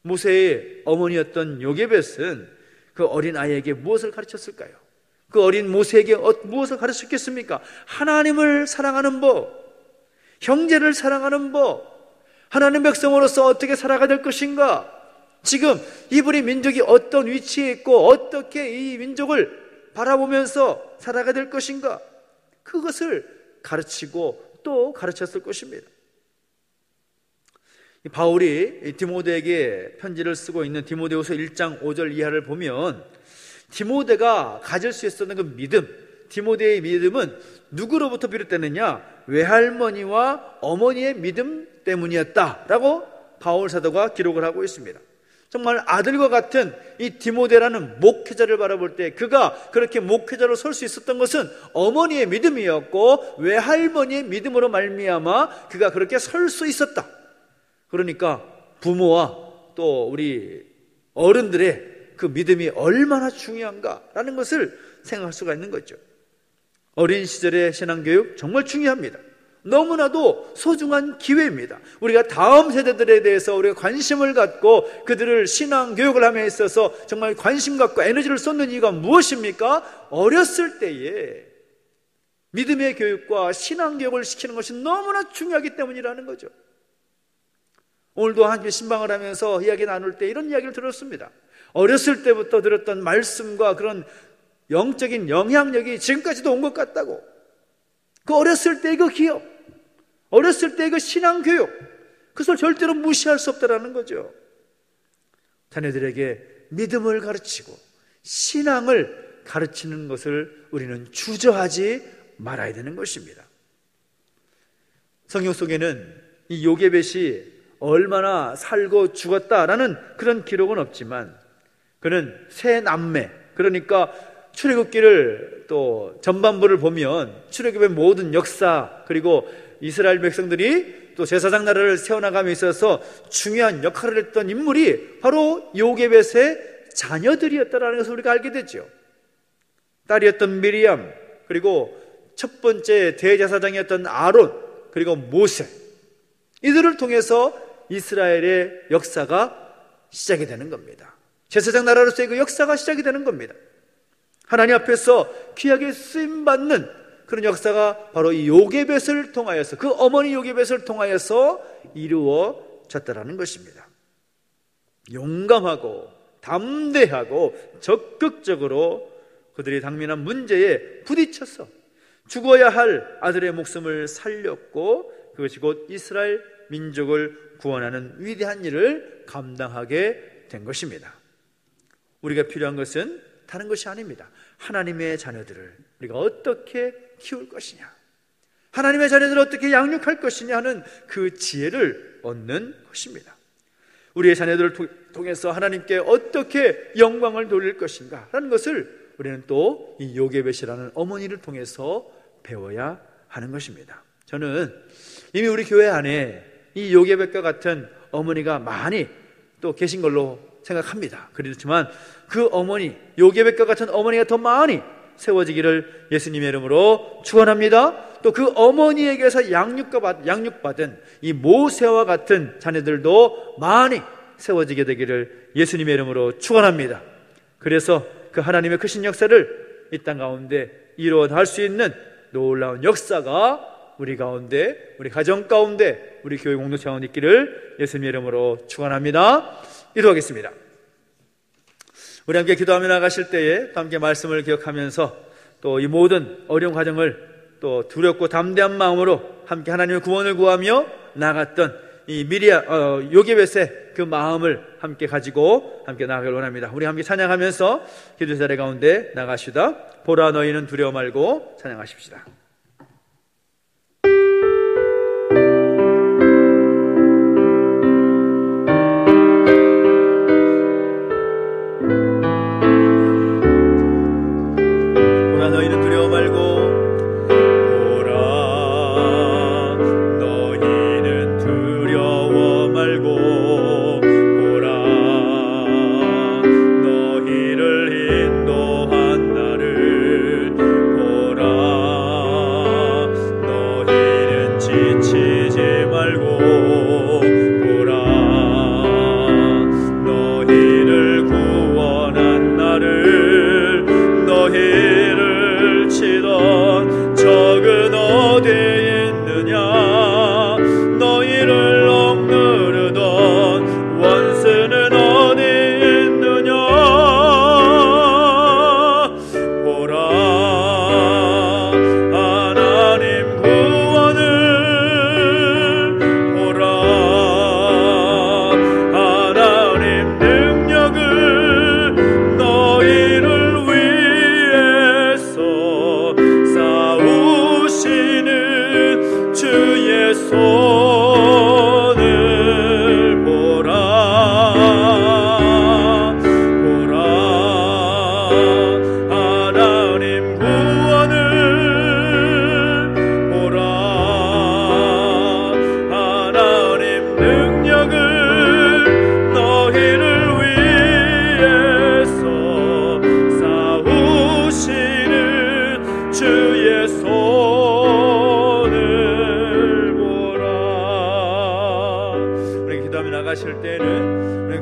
모세의 어머니였던 요게벳은 그 어린 아이에게 무엇을 가르쳤을까요? 그 어린 모세에게 무엇을 가르쳤겠습니까? 하나님을 사랑하는 법, 형제를 사랑하는 법, 하나님 백성으로서 어떻게 살아가야 될 것인가, 지금 이분의 민족이 어떤 위치에 있고 어떻게 이 민족을 바라보면서 살아가야 될 것인가, 그것을 가르치고 또 가르쳤을 것입니다. 바울이 디모데에게 편지를 쓰고 있는 디모데후서 1장 5절 이하를 보면 디모데가 가질 수 있었던 그 믿음, 디모데의 믿음은 누구로부터 비롯되느냐? 외할머니와 어머니의 믿음 때문이었다라고 바울 사도가 기록을 하고 있습니다. 정말 아들과 같은 이 디모데라는 목회자를 바라볼 때 그가 그렇게 목회자로 설 수 있었던 것은 어머니의 믿음이었고 외할머니의 믿음으로 말미암아 그가 그렇게 설 수 있었다. 그러니까 부모와 또 우리 어른들의 그 믿음이 얼마나 중요한가라는 것을 생각할 수가 있는 거죠. 어린 시절의 신앙교육 정말 중요합니다. 너무나도 소중한 기회입니다. 우리가 다음 세대들에 대해서 우리가 관심을 갖고 그들을 신앙교육을 함에 있어서 정말 관심 갖고 에너지를 쏟는 이유가 무엇입니까? 어렸을 때에 믿음의 교육과 신앙교육을 시키는 것이 너무나 중요하기 때문이라는 거죠. 오늘도 함께 신방을 하면서 이야기 나눌 때 이런 이야기를 들었습니다. 어렸을 때부터 들었던 말씀과 그런 영적인 영향력이 지금까지도 온 것 같다고. 그 어렸을 때의 그 기억, 어렸을 때의 그 신앙교육, 그것을 절대로 무시할 수 없다는 거죠. 자녀들에게 믿음을 가르치고 신앙을 가르치는 것을 우리는 주저하지 말아야 되는 것입니다. 성경 속에는 이 요게벳이 얼마나 살고 죽었다라는 그런 기록은 없지만 그는 세 남매, 그러니까 출애굽기를 또 전반부를 보면 출애굽의 모든 역사, 그리고 이스라엘 백성들이 또 제사장 나라를 세워나감에 있어서 중요한 역할을 했던 인물이 바로 요게벳의 자녀들이었다는 것을 우리가 알게 되죠. 딸이었던 미리암, 그리고 첫 번째 대제사장이었던 아론, 그리고 모세, 이들을 통해서 이스라엘의 역사가 시작이 되는 겁니다. 제사장 나라로서의 그 역사가 시작이 되는 겁니다. 하나님 앞에서 귀하게 쓰임받는 그런 역사가 바로 이 요게벳을 통하여서, 그 어머니 요게벳을 통하여서 이루어졌다라는 것입니다. 용감하고 담대하고 적극적으로 그들이 당면한 문제에 부딪혀서 죽어야 할 아들의 목숨을 살렸고, 그것이 곧 이스라엘 민족을 구원하는 위대한 일을 감당하게 된 것입니다. 우리가 필요한 것은 다른 것이 아닙니다. 하나님의 자녀들을 우리가 어떻게 키울 것이냐, 하나님의 자녀들을 어떻게 양육할 것이냐 하는 그 지혜를 얻는 것입니다. 우리의 자녀들을 통해서 하나님께 어떻게 영광을 돌릴 것인가 하는 것을 우리는 또 이 요게벳이라는 어머니를 통해서 배워야 하는 것입니다. 저는 이미 우리 교회 안에 이 요게벳과 같은 어머니가 많이 또 계신 걸로 생각합니다. 그렇지만 그 어머니, 요게벳과 같은 어머니가 더 많이 세워지기를 예수님의 이름으로 축원합니다. 또 그 어머니에게서 양육받은 이 모세와 같은 자녀들도 많이 세워지게 되기를 예수님의 이름으로 축원합니다. 그래서 그 하나님의 크신 역사를 이 땅 가운데 이루어갈 수 있는 놀라운 역사가 우리 가운데, 우리 가정 가운데, 우리 교회 공동체 가운데 있기를 예수님의 이름으로 축원합니다. 기도하겠습니다. 우리 함께 기도하며 나가실 때에 함께 말씀을 기억하면서 또 이 모든 어려운 과정을 또 두렵고 담대한 마음으로 함께 하나님의 구원을 구하며 나갔던 이 요게벳의 그 마음을 함께 가지고 함께 나아가길 원합니다. 우리 함께 찬양하면서 기도 자리 가운데 나가시다. 보라 너희는 두려워 말고 찬양하십시다. 보라 너희는 두려워 말고,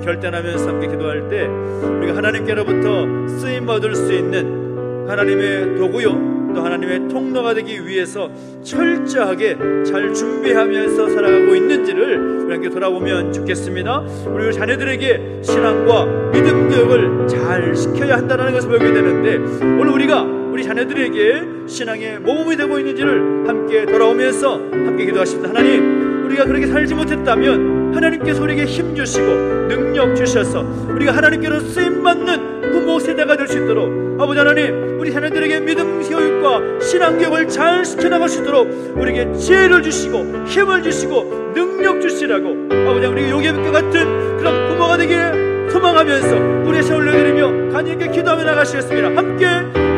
결단하면서 함께 기도할 때 우리가 하나님께로부터 쓰임받을 수 있는 하나님의 도구요, 또 하나님의 통로가 되기 위해서 철저하게 잘 준비하면서 살아가고 있는지를 우리 함께 돌아보면 좋겠습니다. 우리 자녀들에게 신앙과 믿음 교육을 잘 시켜야 한다는 것을 배우게 되는데, 오늘 우리가 우리 자녀들에게 신앙의 모범이 되고 있는지를 함께 돌아오면서 함께 기도하십니다. 하나님, 우리가 그렇게 살지 못했다면 하나님께서 우리에게 힘 주시고 능력 주셔서 우리가 하나님께로 쓰임받는 부모 세대가 될 수 있도록, 아버지 하나님, 우리 자녀들에게 믿음 교육과 신앙 교육을 잘 시켜나갈 수 있도록 우리에게 지혜를 주시고 힘을 주시고 능력 주시라고, 아버지 우리 요게벳과 같은 그런 부모가 되기를 소망하면서 우리의 손을 올려드리며 간절히 기도하며 나가시겠습니다. 함께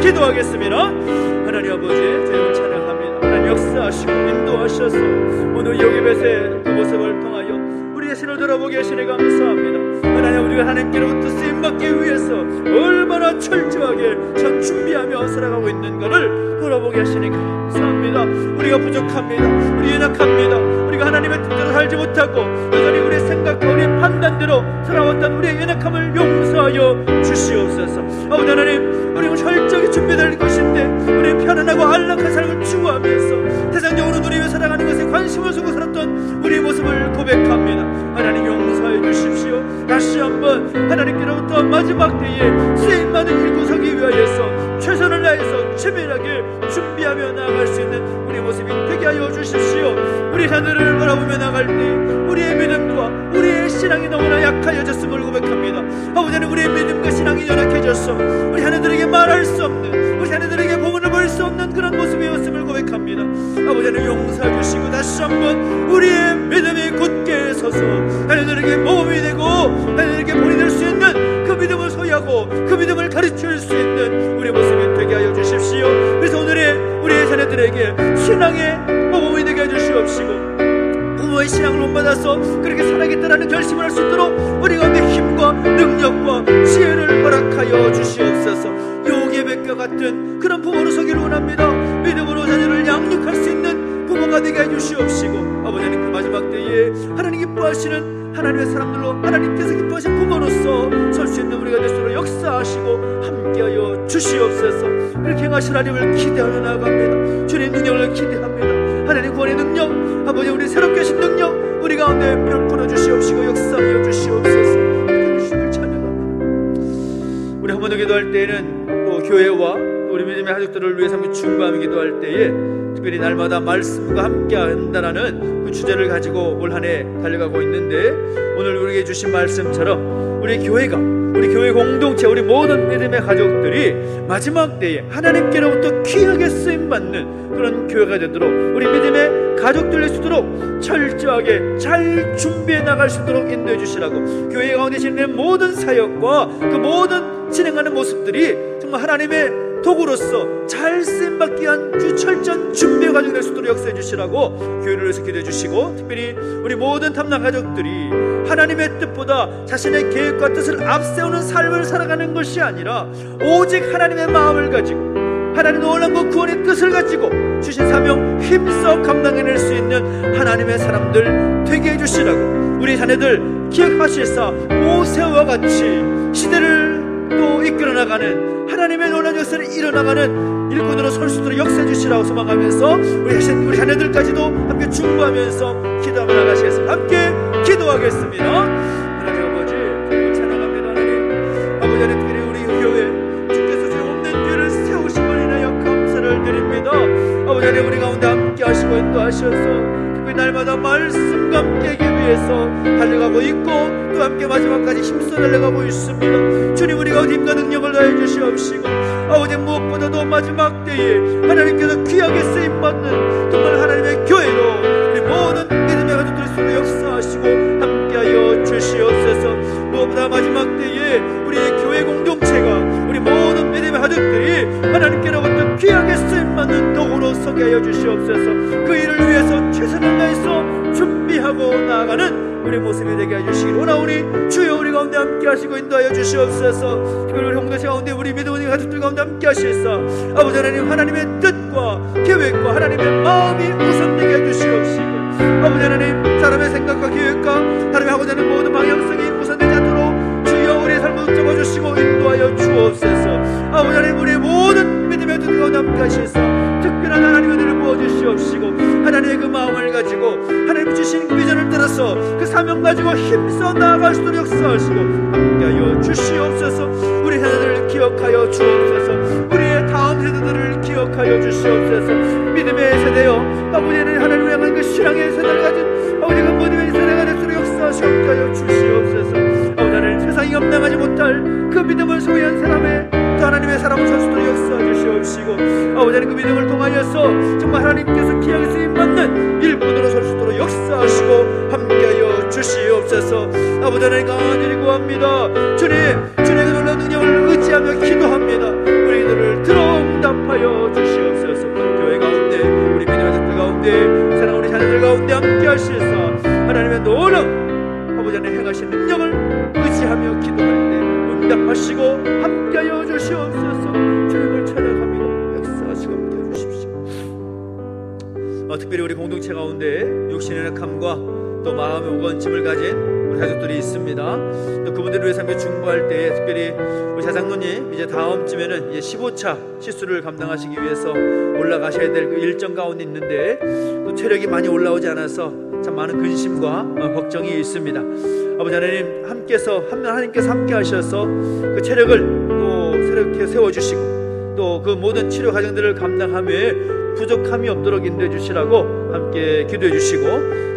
기도하겠습니다. 하나님 아버지, 주님을 찬양합니다. 하나님 역사하시고 인도하셔서 오늘 요게벳의 그 모습을 통하여 우리의 신을 돌아보게 하시니 감사합니다. 하나님, 우리가 하나님께로부터 쓰임받기 위해서 얼마나 철저하게 전 준비하며 살아가고 있는가를 돌아보게 하시니 감사합니다. 우리가 부족합니다. 우리 연약합니다. 우리가 하나님의 뜻대로 살지 못하고 여전히 우리의 생각과 우리의 판단대로 살아왔던 우리의 연약함을 용서하여 주시옵소서. 아버지 하나님, 우리가 철저하게 준비될 것인데 우리의 편안하고 안락한 삶을 추구하면서 세상적으로 누리며 살아가는 것에 관심을 두고 살았던 우리의 모습을 고백합니다. 하나님, 용서해 주십시오. 다시 한번 하나님께로부터 마지막 때에 쓰임받는 일꾼 서기 위하여서 최선을 다해서 치밀하게 준비하며 나아갈 수 있는 우리 모습이 되게 하여 주십시오. 우리 자녀를 바라보며 나갈 때 우리의 믿음과 우리의 신앙이 너무나 약해졌음을 고백합니다. 아버지 하나님, 우리의 믿음과 신앙이 연약해졌어 우리 자녀들에게 말할 수 없는, 우리 자녀들에게 복음을 보일 수 없는 그런 모습이었음을 고백합니다. 아버지 하나님, 용서해 주시고 다시 한번 우리의 믿음이 굳게 서서 자녀들에게 모범이 되고 자녀들에게 본이 될 수 있는 그 믿음을 소유하고 그 믿음을 가르칠 수 있는 우리 모습이 되게 하여 주십시오. 그래서 오늘의 우리의 자녀들에게 신앙의 모범이 되게 해주시옵시고 부모의 신앙을 본받아서 그렇게 살아야겠다라는 결심을 할 수 있도록 우리 가운데 힘과 능력과 지혜를 허락하여 주시옵소서. 요괴백과 같은 그런 부모로 서기를 원합니다. 믿음으로 자녀를 양육할 수 있는 부모가 되게 해주시옵시고 아버지는 그 마지막 때에 하나님 기뻐하시는 하나님의 사람들로 하나님께서 기뻐하신 부모로서 설 수 있는 우리가 될 수 있도록 역사하시고 함께하여 주시옵소서. 그렇게 행하실 하나님을 기대하며 나아갑니다. 주님 능력을 기대합니다. 하나님 구원의 능력, 아버지 우리 새롭게 하신 능력 우리 가운데 베풀어 주시옵시고 역사하여 주시옵소서. 주님을 찬양합니다. 우리 한 번 더 기도할 때에는 또 교회와 또 우리 믿음의 가족들을 위해서 중보하며 기도할 때에 특별히 날마다 말씀과 함께 한다라는 그 주제를 가지고 올 한 해 달려가고 있는데 오늘 우리에게 주신 말씀처럼 우리 교회가, 우리 교회 공동체, 우리 모든 믿음의 가족들이 마지막 때에 하나님께로부터 귀하게 쓰임받는 그런 교회가 되도록 우리 믿음의 가족들 될 수 있도록 철저하게 잘 준비해 나갈 수 있도록 인도해 주시라고 교회 가운데 진행되는 모든 사역과 그 모든 진행하는 모습들이 정말 하나님의 도구로서 잘 쓰임받기 위한 그 철저한 준비가 가정될 수 있도록 역사해 주시라고 교회를 위해서 기도해 주시고 특별히 우리 모든 탐난 가족들이 하나님의 뜻보다 자신의 계획과 뜻을 앞세우는 삶을 살아가는 것이 아니라 오직 하나님의 마음을 가지고 하나님의 원하고 구원의 뜻을 가지고 주신 사명 힘써 감당해낼 수 있는 하나님의 사람들 되게 해주시라고 우리 자녀들 기억하실사 모세와 같이 시대를 또 이끌어나가는 하나님의 놀라운 역사를 일어나가는 일꾼으로 설 수 있도록 역사해 주시라고 소망하면서 우리 자녀들까지도 함께 중보하면서 기도하며 나가시겠습니다. 함께 기도하겠습니다. 하나님 아버지 찬양합니다. 하나님 아버지 특별히 우리 교회 주께서 주의 없는 교회를 세우심을 인하여 감사를 드립니다. 아버지 하나님 우리 가운데 함께 하시고 인도하셔서 날마다 말씀과 함께 하기 위해서 달려가고 있고 또 함께 마지막까지 힘써 달려가고 있습니다. 주님 우리가 힘과 능력을 다해 주시옵시고 아버지 무엇보다도 마지막 때에 하나님께서 귀하게 쓰임받는 정말 하나님의 교회로 우리 모든 믿음의 가족들의 역사하시고 함께하여 주시옵소서. 무엇보다 마지막 때에 우리의 교회 공동체가 우리 모든 믿음의 가족들이 하나님께로부터 귀하게 쓰임받는 도구로 서게 하여 주시옵소서. 그 일을 위해서 최선을 다해서 준비하고 나아가는 우리 모습이 되게 해주시기를 원하오니 주여 우리 가운데 함께 하시고 인도하여 주시옵소서. 특별히 우리 공동체 가운데 우리 믿음의 가족들 가운데 함께 하시사 아버지 하나님 하나님의 뜻과 계획과 하나님의 마음이 우선되게 해주시옵시고 아버지 하나님 사람의 생각과 계획과 하나님이 하고자 하는 모든 방향성이 우선되지 않도록 주여 우리의 삶을 붙잡아주시고 인도하여 주옵소서. 아버지 하나님 우리의 모든 믿음의 가족들 가운데 함께 하시사 특별한 하나님의 은혜를 부어주시옵시고 하나님의 그 마음을 가지고 하나님 주신 그 비전을 따라서 그 사명 가지고 힘써 나아갈 수 있도록 역사하시고 함께하여 주시옵소서. 우리 세대들을 기억하여 주옵소서. 우리의 다음 세대들을 기억하여 주시옵소서. 믿음의 세대여 아버지는 하나님을 향한 그 신앙의 세대를 가진 아버지 그 믿음의 세대가 될 수 있도록 역사하시고 함께하여 주시옵소서. 아버지 하나님 세상이 감당하지 못할 그 믿음을 소유한 사람의 또 하나님의 사람을 설 수 있도록 역사해 주시옵시고 아버지 하나님 그 믿음을 통하여서 정말 하나님께서 귀하게 쓰임받는 일꾼으로 설 수 있도록 역사하시고 함께하여 주시옵소서. 아버지 하나님 간절히 구합니다. 주님의 놀라운 능력을 의지하며 기도합니다. 우리 기도를 들어 응답하여 주시옵소서. 교회 가운데 우리 믿음의 자들 가운데 사랑 우리 자녀들 가운데 함께 하시사 하나님의 놀라운 아버지 하나님 행하신 능력을 의지하며 하시고 함께하여 주시옵소서. 주님을 찬양합니다. 역사하시고 함께하여 주십시오. 특별히 우리 공동체 가운데 육신의 약함과 또 마음의 오건짐을 가진 우리 가족들이 있습니다. 또 그분들을 위해서 함께 중보할 때에 특별히 우리 자장로님 이제 다음쯤에는 이제 15차 시술을 감당하시기 위해서 올라가셔야 될 그 일정 가운데 있는데 또 체력이 많이 올라오지 않아서 참 많은 근심과 걱정이 있습니다. 아버지 하나님 하나님께서 함께 하셔서 그 체력을 또 새롭게 세워주시고 또 그 모든 치료 과정들을 감당함에 부족함이 없도록 인도해 주시라고 함께 기도해 주시고,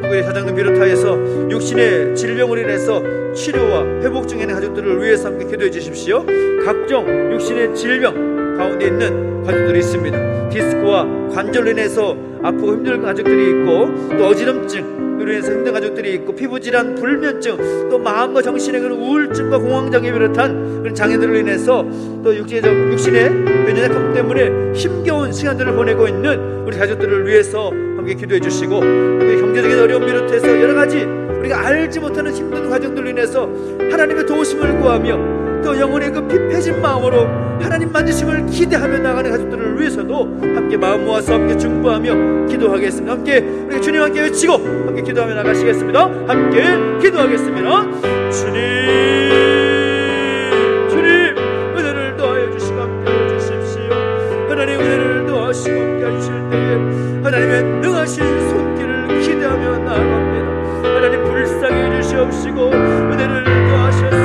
우리 사장님 비롯하여서 육신의 질병으로 인해서 치료와 회복 중에 있는 가족들을 위해서 함께 기도해 주십시오. 각종 육신의 질병 가운데 있는 가족들이 있습니다. 디스크와 관절로 인해서 아프고 힘든 가족들이 있고, 또 어지럼증으로 인해서 힘든 가족들이 있고, 피부질환, 불면증, 또 마음과 정신의 그런 우울증과 공황장애 비롯한 그런 장애들로 인해서 또 육신의 연약함 때문에 힘겨운 시간들을 보내고 있는 우리 가족들을 위해서 함께 기도해 주시고, 또 경제적인 어려움 비롯해서 여러 가지 우리가 알지 못하는 힘든 과정들로 인해서 하나님의 도우심을 구하며 또 영혼의 그 피폐진 마음으로 하나님 만지심을 기대하며 나가는 가족들을 위해서도 함께 마음 모아서 함께 중보하며 기도하겠습니다. 함께 우리 주님 함께 외치고 함께 기도하며 나가시겠습니다. 함께 기도하겠습니다. 주님 은혜를 더하여 주시고 함께하여 주십시오. 하나님 은혜를 더하시고 함께하여 주실 때에 하나님의 능하신 손길을 기대하며 나아갑니다. 하나님 불쌍히 주시옵시고 은혜를 더하셔서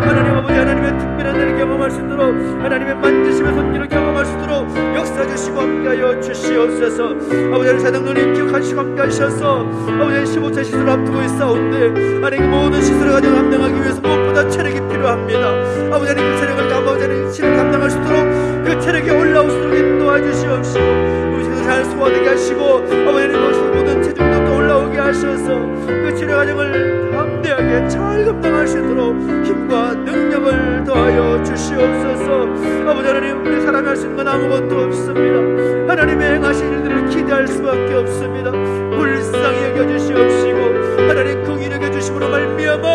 하나님 아버지 하나님의 특별한 은혜를 경험할 수 있도록, 하나님의 만지심의 손길을 경험할 수 있도록 역사 주시고 함께하여 주시옵소서. 아버지 하나님 사장로님 기억하시고 함께하셔서 아버지 15차 시술을 앞두고 있사온데 하나님 모든 시술의 과정을 감당하기 위해서 무엇보다 체력이 필요합니다. 아버지 하나님 그 체력을 아버지 하나님 시술을 감당할 수 있도록 그 체력이 올라올 수 있도록 인도해 주시옵시고, 음식도 잘 소화되게 하시고 아버지 하나님 모든 체중도 또 올라오게 하셔서 그 치료 과정을 담대하게 잘 감당할 수 있도록 힘과 능력을 더하여 주시옵소서. 아버지 하나님 우리 사람이 할 수 있는 건 아무것도 없습니다. 하나님의 행하신 일들을 기대할 수밖에 없습니다. 불쌍히 여겨주시옵시고 하나님 긍휼히 여겨주심으로 말미암아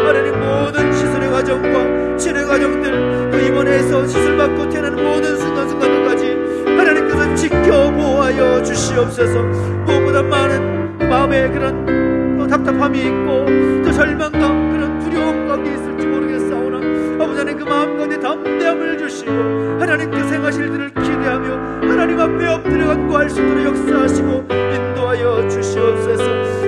하나님 모든 시술의 과정과 치료 과정들 또 입원해서 시술받고 태어나는 모든 순간순간들까지 하나님께서 지켜보아여 주시옵소서. 무엇보다 많은 마음에 그런 또 답답함이 있고 또 절망과 그런 두려움 가운데 있을지 모르겠사오나 아버지 하나님 그 마음 가운데 담대함을 주시고 하나님께서 행하실 일들을 기대하며 하나님 앞에 엎드려 간구할 수 있도록 역사하시고 인도하여 주시옵소서.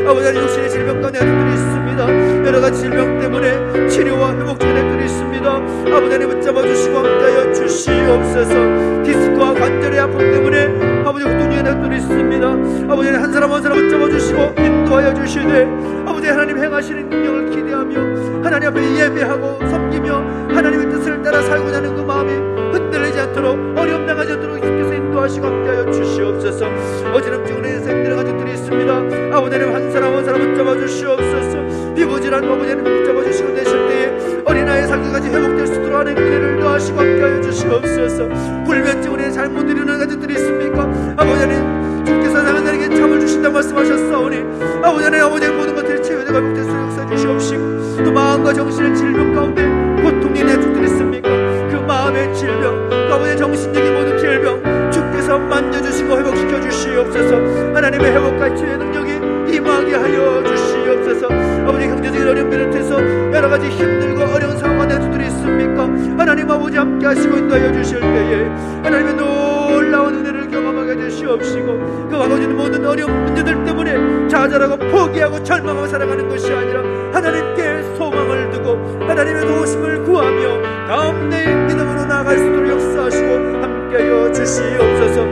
아버지 하나님 육신의 질병 가운데 아들들이 있습니다. 여러가지 질병 때문에 치료와 회복 중인 아들들이 있습니다. 아버지 하나님 붙잡아 주시고 함께하여 주시옵소서. 디스크와 관절의 아픔 때문에 아버지 고통 중인 아들들이 있습니다. 아버지 하나님 한 사람 한 사람 붙잡아 주시고 인도하여 주시되 아버지 하나님 행하시는 능력을 기대하며 하나님 앞에 예배하고 섬기며 하나님의 뜻을 따라 살고자 하는 그 마음이 흔들리지 않도록 어려움 당하지 않도록 주께서 인도하시고 함께하여 주시옵소서. 어지럼증으로 인해서 힘든 가족들이 있습니다. 아버지 하나님 한 사람 한 사람 붙잡아 주시옵소서. 피부질환 아버지 하나님 붙잡아 주시고 내실 때에 어린아이의 상태까지 회복될 수 있도록 하는 은혜를 더하시고 함께하여 주시옵소서. 불면증으로 인해 잘못 일어나는 가족들이 있습니까? 아버지 하나님 주께서 사람들에게 참을 주신다고 말씀하셨사오니 아버지 하나님 아버지의 모든 것들이 치유되고 회복될 수 있도록 역사 주시옵시고 또 마음과 정신의 질병 가운데 고통이 있는 가족들이 있습니까? 그 마음의 질병 또 아버지의 정신적인 모든 질병 주께서 만져주시고 회복시켜 주시옵소서. 하나님의 회복과 치유의 능력이 임하게 하여 주시옵소서. 아버지 경제적인 어려움 비롯해서 여러가지 힘들고 어려운 상황 안에 가족들이 있습니까? 하나님 아버지 함께 하시고 인도하여 주실 때에 하나님의 놀라운 은혜를 경험하게 주시옵시고 그 아버지는 모든 어려운 문제들 때문에 좌절하고 포기하고 절망하고 살아가는 것이 아니라 하나님께 소망을 두고 하나님의 도우심을 구하며 담대히 믿음으로 나아갈 수 있도록 역사하시고 함께하여 주시옵소서.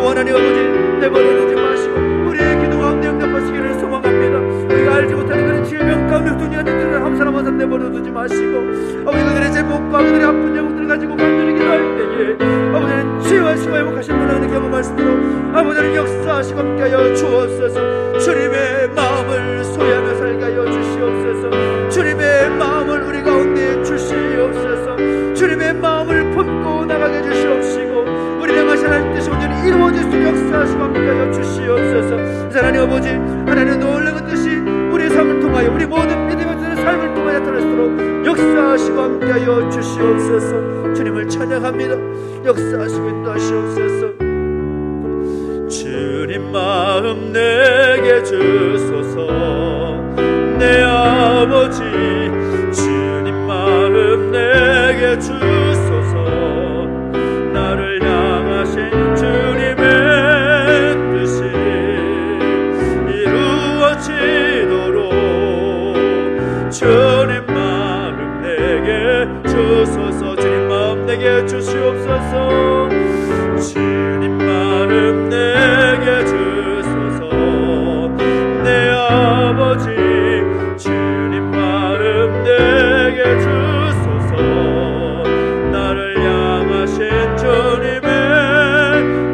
하나님 아버지 내버려두지 마시고 우리의 기도 가운데 응답하시기를 소망합니다. 우리가 알지 못하는 그런 질병 가운데 두니하는 그들을 한 사람 한 사람 내버려두지 마시고 아버지 그들의 제목과 그들의 아픈 영혼들을 가지고 간절히 기도할 때에 아버지는 치유하시고 회복하신 분을 경험할 수 있도록 아버지는 역사하시고 함께하여 주옵소서. 주님의 마음을 소유하며 살게 하여 주시옵소서. 주님의 마음을 우리 가운데 주시옵소서. 주님의 마음을 품고 나가게 주시옵시고 우리 행하신 하나님 뜻이 온전히 이루어질 수 있도록 역사하시고 함께하여 주시옵소서. 하나님 아버지 하나님의 놀라운 뜻이 우리의 삶을 통하여 우리 모든 믿음의 삶을 통하여 나타날수록 역사하시고 함께하여 주시옵소서. 주님을 찬양합니다. 역사하시고 인도하시옵소서. 주님 마음 내게 주소서. 내 아버지 주님 마음 내게 주소서. 나를 향하신 주님의 뜻이 이루어지도록 주님 마음 내게 주소서. 주님 마음 내게 주시옵소서. 주님 마음 내게 주소서. 내 아버지 주님 마음 내게 주소서. 나를 향하신 주님의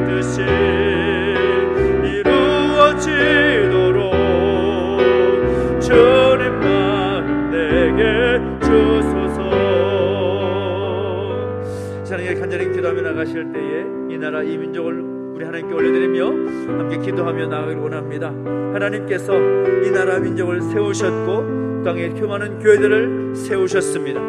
뜻이 이루어지도록 주님 마음 내게 주소서. 사랑에 간절히 기도하며 나가실 때에 이 나라 이 민족을 우리 하나님께 올려드리며 함께 기도하며 나가기를 원합니다. 하나님께서 이 나라 민족을 세우셨고 땅에 많은 교회들을 세우셨습니다.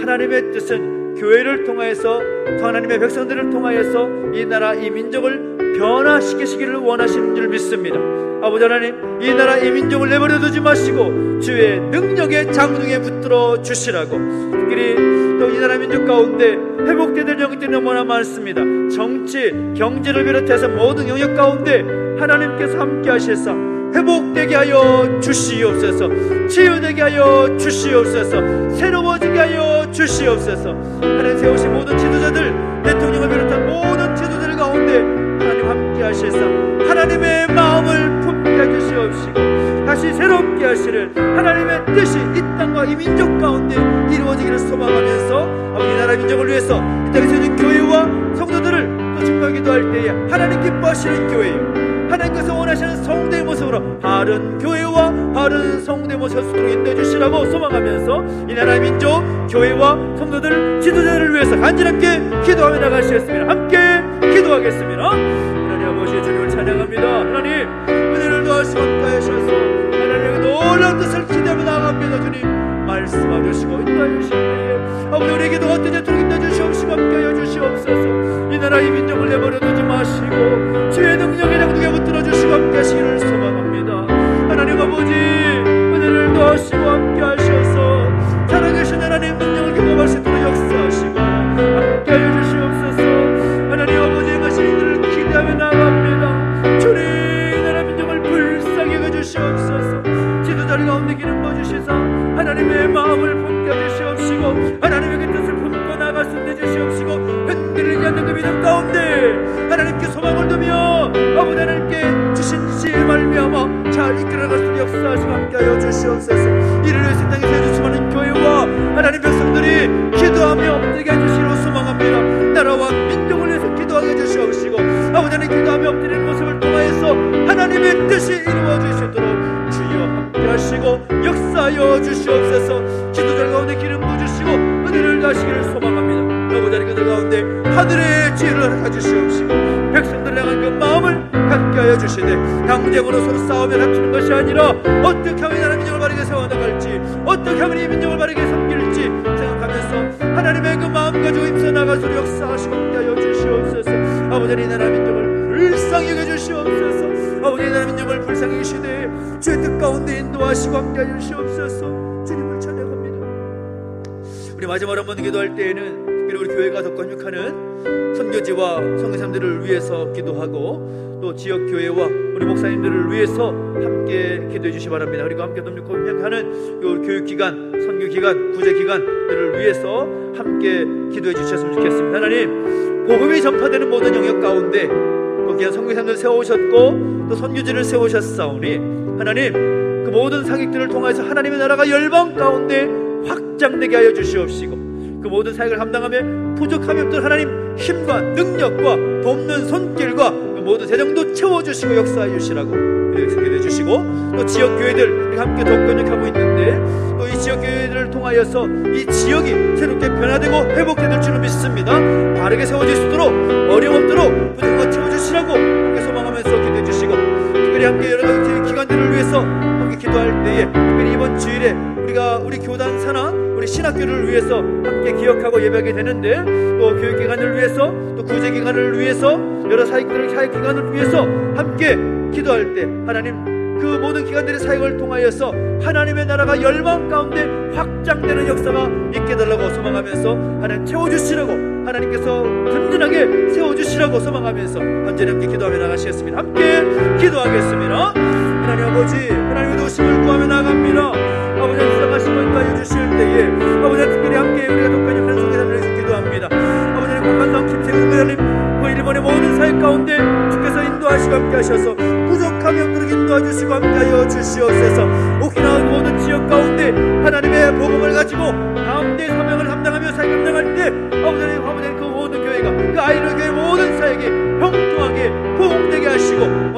하나님의 뜻은 교회를 통하여서 하나님의 백성들을 통하여서 이 나라 이 민족을 변화시키시기를 원하시는 줄 믿습니다. 아버지 하나님, 이 나라 이 민족을 내버려 두지 마시고 주의 능력의 장중에 붙들어 주시라고. 특별히 또 이 나라 민족 가운데 회복되는 영역들이 너무나 많습니다. 정치, 경제를 비롯해서 모든 영역 가운데 하나님께서 함께 하셔서 회복되게 하여 주시옵소서. 치유되게 하여 주시옵소서. 새로워지게 하여 주시옵소서. 하나님 세우신 모든 지도자들, 대통령을 비롯한 모든 지도자들 가운데 하나님 함께 하셔서 하나님의 마음을 품게 해주시옵시고 다시 새롭게 하시는 하나님의 뜻이 이 땅과 이 민족 가운데 이루어지기를 소망하면서 이 나라 민족을 위해서 이 땅에서 있는 교회와 성도들을 또 중보하기도 기도할 때에 하나님 기뻐하시는 교회요, 하나님께서 원하시는 성도의 모습으로 바른 교회와 바른 성도의 모습을 서도록 인도해 주시라고 소망하면서 이 나라의 민족, 교회와 성도들, 지도자들을 위해서 간절하게 기도하며 나가시겠습니다. 함께 기도하겠습니다. 하나님 아버지 주님을 찬양합니다. 하나님 은혜를 더하시고 함께 하셔서 하나님의 놀라운 뜻을 기대하며 나아갑니다. 주님 말씀하여 주시고 인도하여 주실 때에 아버지 우리에게도 어떤 예토록 인도해 주시옵시고 함께하여 주시옵소서. 이 나라의 민족을 내버려 두지 마시고 주의 능력의 장독에 붙들어 주시고 함께 하시기를 소망합니다. 하나님 아버지 은혜를 더하시고 함께 하셔서 살아계신 하나님 능력을 경험할 수 있도록 역사하시고 함께하여 주시옵소서. 하나님 아버지 행하신 일을 기대하며 나갑니다. 주님 나라 민족을 불쌍히 여겨주시옵소서. 지도자리 가운데 기름 부어주시사 하나님의 마음을 품게 해주시옵시고 하나님의 그 뜻을 품고 나갈 수 있게 해주시옵시고 흔들리지 않는 그 믿음 가운데 하나님께 소망을 두며 아버지 하나님께 주신 지혜를 말미암아 잘 이끌어갈 수 있는 역사하시고 함께하여 주시옵소서. 이를 위해서 땅에서 해주시는 교회와 하나님 백성들이 기도하며 엎드리게 해주시기로 소망합니다. 나라와 민족을 위해서 기도하게 해주시옵시고 아버지 하나님 기도하며 엎드리는 모습을 통하여서 하나님의 뜻이 이루어지시도록 주여 함께하시고 역사하여 주시옵소서. 지도자 가운데 기름 부어주시고 은혜를 다시기를 소망합니다. 아버지 하나님 그들 가운데 하늘의 지혜를 가주시옵시고 백성들을 향한 그 마음을 갖게 하여 주시되 당쟁으로 서로 싸우며 합치는 것이 아니라 어떻게 하면 하나님 민족을 바르게 세워나갈지 어떻게 하면 이 민족을 바르게 섬길지 생각하면서 하나님의 그 마음 가지고 힘써 나갈수록 역사하시고 함께 하여 주시옵소서. 아버지 하나님 나라 민족을 불쌍히 여겨주시옵소서. 아버지 나라 민족을 불쌍히 여기시되 주의 뜻 가운데 인도하시고 함께 하여 주시옵소서. 주님을 찬양합니다. 우리 마지막으로 한번 기도할 때에는 특별히 우리 교회가 더 건축하는 선교지와 성교사님들을 위해서 기도하고 또 지역교회와 우리 목사님들을 위해서 함께 기도해 주시기 바랍니다. 그리고 함께 동력하는 교육기관, 선교기관, 구제기관들을 위해서 함께 기도해 주셨으면 좋겠습니다. 하나님 복음이 전파되는 모든 영역 가운데 또 귀한 선교사님들 세우셨고 또 선교지를 세우셨사오니 하나님 그 모든 사역들을 통해서 하나님의 나라가 열방 가운데 확장되게 하여 주시옵시고 그 모든 사역을 감당하며 부족함이 없도록 하나님 힘과 능력과 돕는 손길과 그 모든 재정도 채워주시고 역사해 주시라고 기도해 주시고 또 지역교회들 함께 동건역하고 있는데 또 이 지역교회들을 통하여서 이 지역이 새롭게 변화되고 회복될 줄을 믿습니다. 바르게 세워질 수 있도록 어려움 없도록 부족함을 채워주시라고 함께 소망하면서 기도해 주시고 특별히 함께 여러 가지 기관들을 위해서 함께 기도할 때에 특별히 이번 주일에 우리 교단 산하 우리 신학교를 위해서 함께 기억하고 예배하게 되는데, 또 교육기관을 위해서, 또 구제기관을 위해서, 여러 사역기관을 위해서 함께 기도할 때 하나님 그 모든 기관들의 사역을 통하여서 하나님의 나라가 열방 가운데 확장되는 역사가 있게 달라고 소망하면서 하나님 채워주시라고, 하나님께서 든든하게 세워주시라고 소망하면서 간절히 함께 기도하며 나가시겠습니다. 함께 기도하겠습니다. 하나님 아버지, 하나님의 도심을 구하며 나갑니다. 아버지 수상하심을 인도하여 주실 때에 아버지 특별히 함께 우리가 독하니 한송기단을 위해서 기도합니다. 아버지 공간당 김태근 회장님, 그 일본의 모든 사역 가운데 주께서 인도하시고 함께 하셔서 부족한 영들을 인도하주시고 함께하여 주시옵소서. 오키나와 모든 지역 가운데 하나님의 복음을 가지고 가운데 사명을 감당하며 사역 감당할 때 아버지 그 모든 교회가 그 아이들 교회 모든 사역이 형통하게 부흥되게 하시고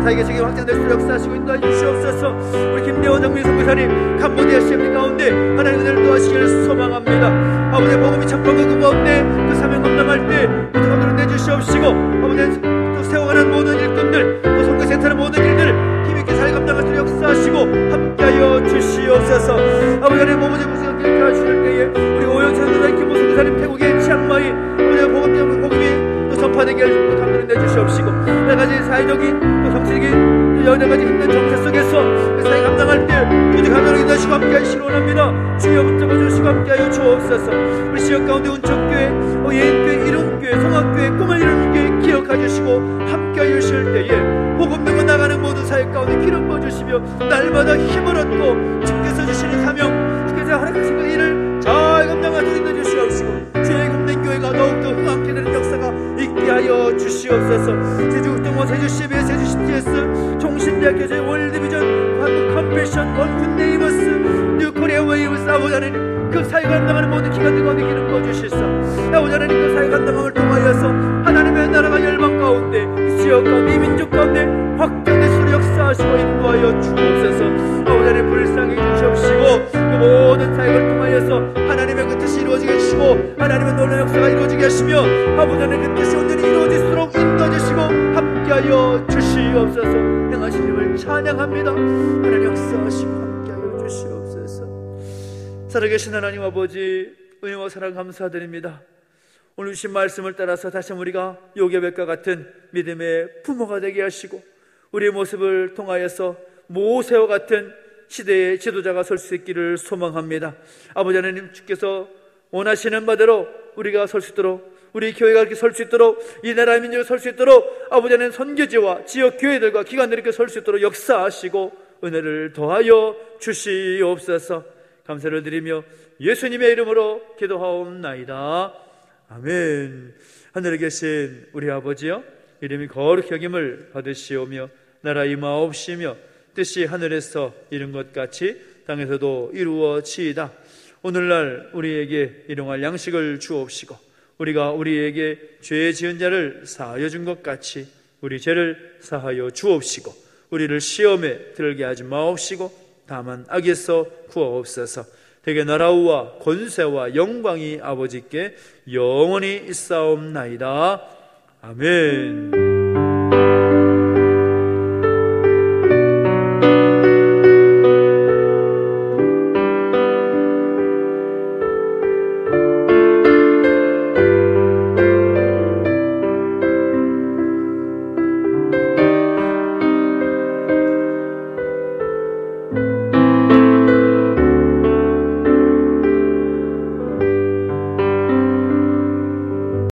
사역의 세계 확장될 수 역사하시고 인도해 주시옵소서. 우리 김대원 장로님 선교사님 캄보디아 시험 가운데 하나님 은혜를 도와주시기를 소망합니다. 아버지 복음이 첫방과 그 가운데 그 사명 감당할 때 부탁을 내주시옵시고 아버지 또 세워가는 모든 일꾼들, 또 선교센터의 모든 일들 힘있게 잘 감당할 수 역사하시고 함께하여 주시옵소서. 아버지 하나님 몸을 무슨 길을 하실 때에 우리 오영찬 선교사님, 김모 선교사님, 태국의 치앙마이 아버지 복음이 또 전파되게 하시고 감동을 내주시옵시고 여러 가지 사회적인 또 정치적인 여러 가지 힘든 정세 속에서 그 사회 감당할 때 부디 감동을 인도하시고 함께하시기 원합니다. 주여 붙잡아 주시고 함께하여 주옵소서. 우리 지역 가운데 운척교회, 예인교회, 이름교회, 성악교회, 꿈을 이루는 교회 기억해 주시고 함께하여 주실 때에 복음 들고 나가는 모든 사역 가운데 기름 부어주시며 날마다 힘을 얻고 주께서 주시는 사명, 주께서 허락하신 그 일을 잘 감당하도록 인도해주시옵시고 주의 공된 교회가 더욱더 흥황케 되는 역사가 있게 하여 주시옵소서. 제주국동원, 제주CBS, 제주CTS, 종신대학교, 제월드비전, 한국 컴패션, 원군네이버스, 뉴코리아 웨이브스, 아버지 하나님 그 사역 감당하는 모든 기관들 가운데 기름 부어주시소. 아버지 하나님 그 사역 감당함을 통하여서 하나님의 나라가 열방 가운데 이 지역 가운데 이 민족 가운데 확장될 수 역사하시고 인도하여 주옵소서. 아버지 하나님 불쌍히 주시옵시고 그 모든 사역을 통하여서 하나님의 그 뜻이 이루어지게 하시고 하나님의 놀라운 역사가 이루어지게 하시며 아버지 하나님 그 뜻이 온전히 이루어질수록 인도해주시고 함께하여 주시옵소서. 행하신 님을 찬양합니다. 하나님 역사하시고 함께하여 주시옵소서. 살아계신 하나님 아버지, 은혜와 사랑 감사드립니다. 오늘 주신 말씀을 따라서 다시 우리가 요괴백과 같은 믿음의 부모가 되게 하시고 우리의 모습을 통하여서 모세와 같은 시대의 지도자가 설 수 있기를 소망합니다. 아버지 하나님, 주께서 원하시는 바대로 우리가 설 수 있도록, 우리 교회가 이렇게 설 수 있도록, 이 나라의 민족이 설 수 있도록 아버지 하나님 선교지와 지역 교회들과 기관들이 이렇게 설 수 있도록 역사하시고 은혜를 더하여 주시옵소서. 감사를 드리며 예수님의 이름으로 기도하옵나이다. 아멘. 하늘에 계신 우리 아버지여, 이름이 거룩히 여김을 받으시오며 나라 임하옵시며 뜻이 하늘에서 이룬 것 같이 땅에서도 이루어지이다. 오늘날 우리에게 일용할 양식을 주옵시고 우리가 우리에게 죄 지은 자를 사하여 준 것 같이 우리 죄를 사하여 주옵시고 우리를 시험에 들게 하지 마옵시고 다만 악에서 구하옵소서. 대개 나라와 권세와 영광이 아버지께 영원히 있사옵나이다. 아멘.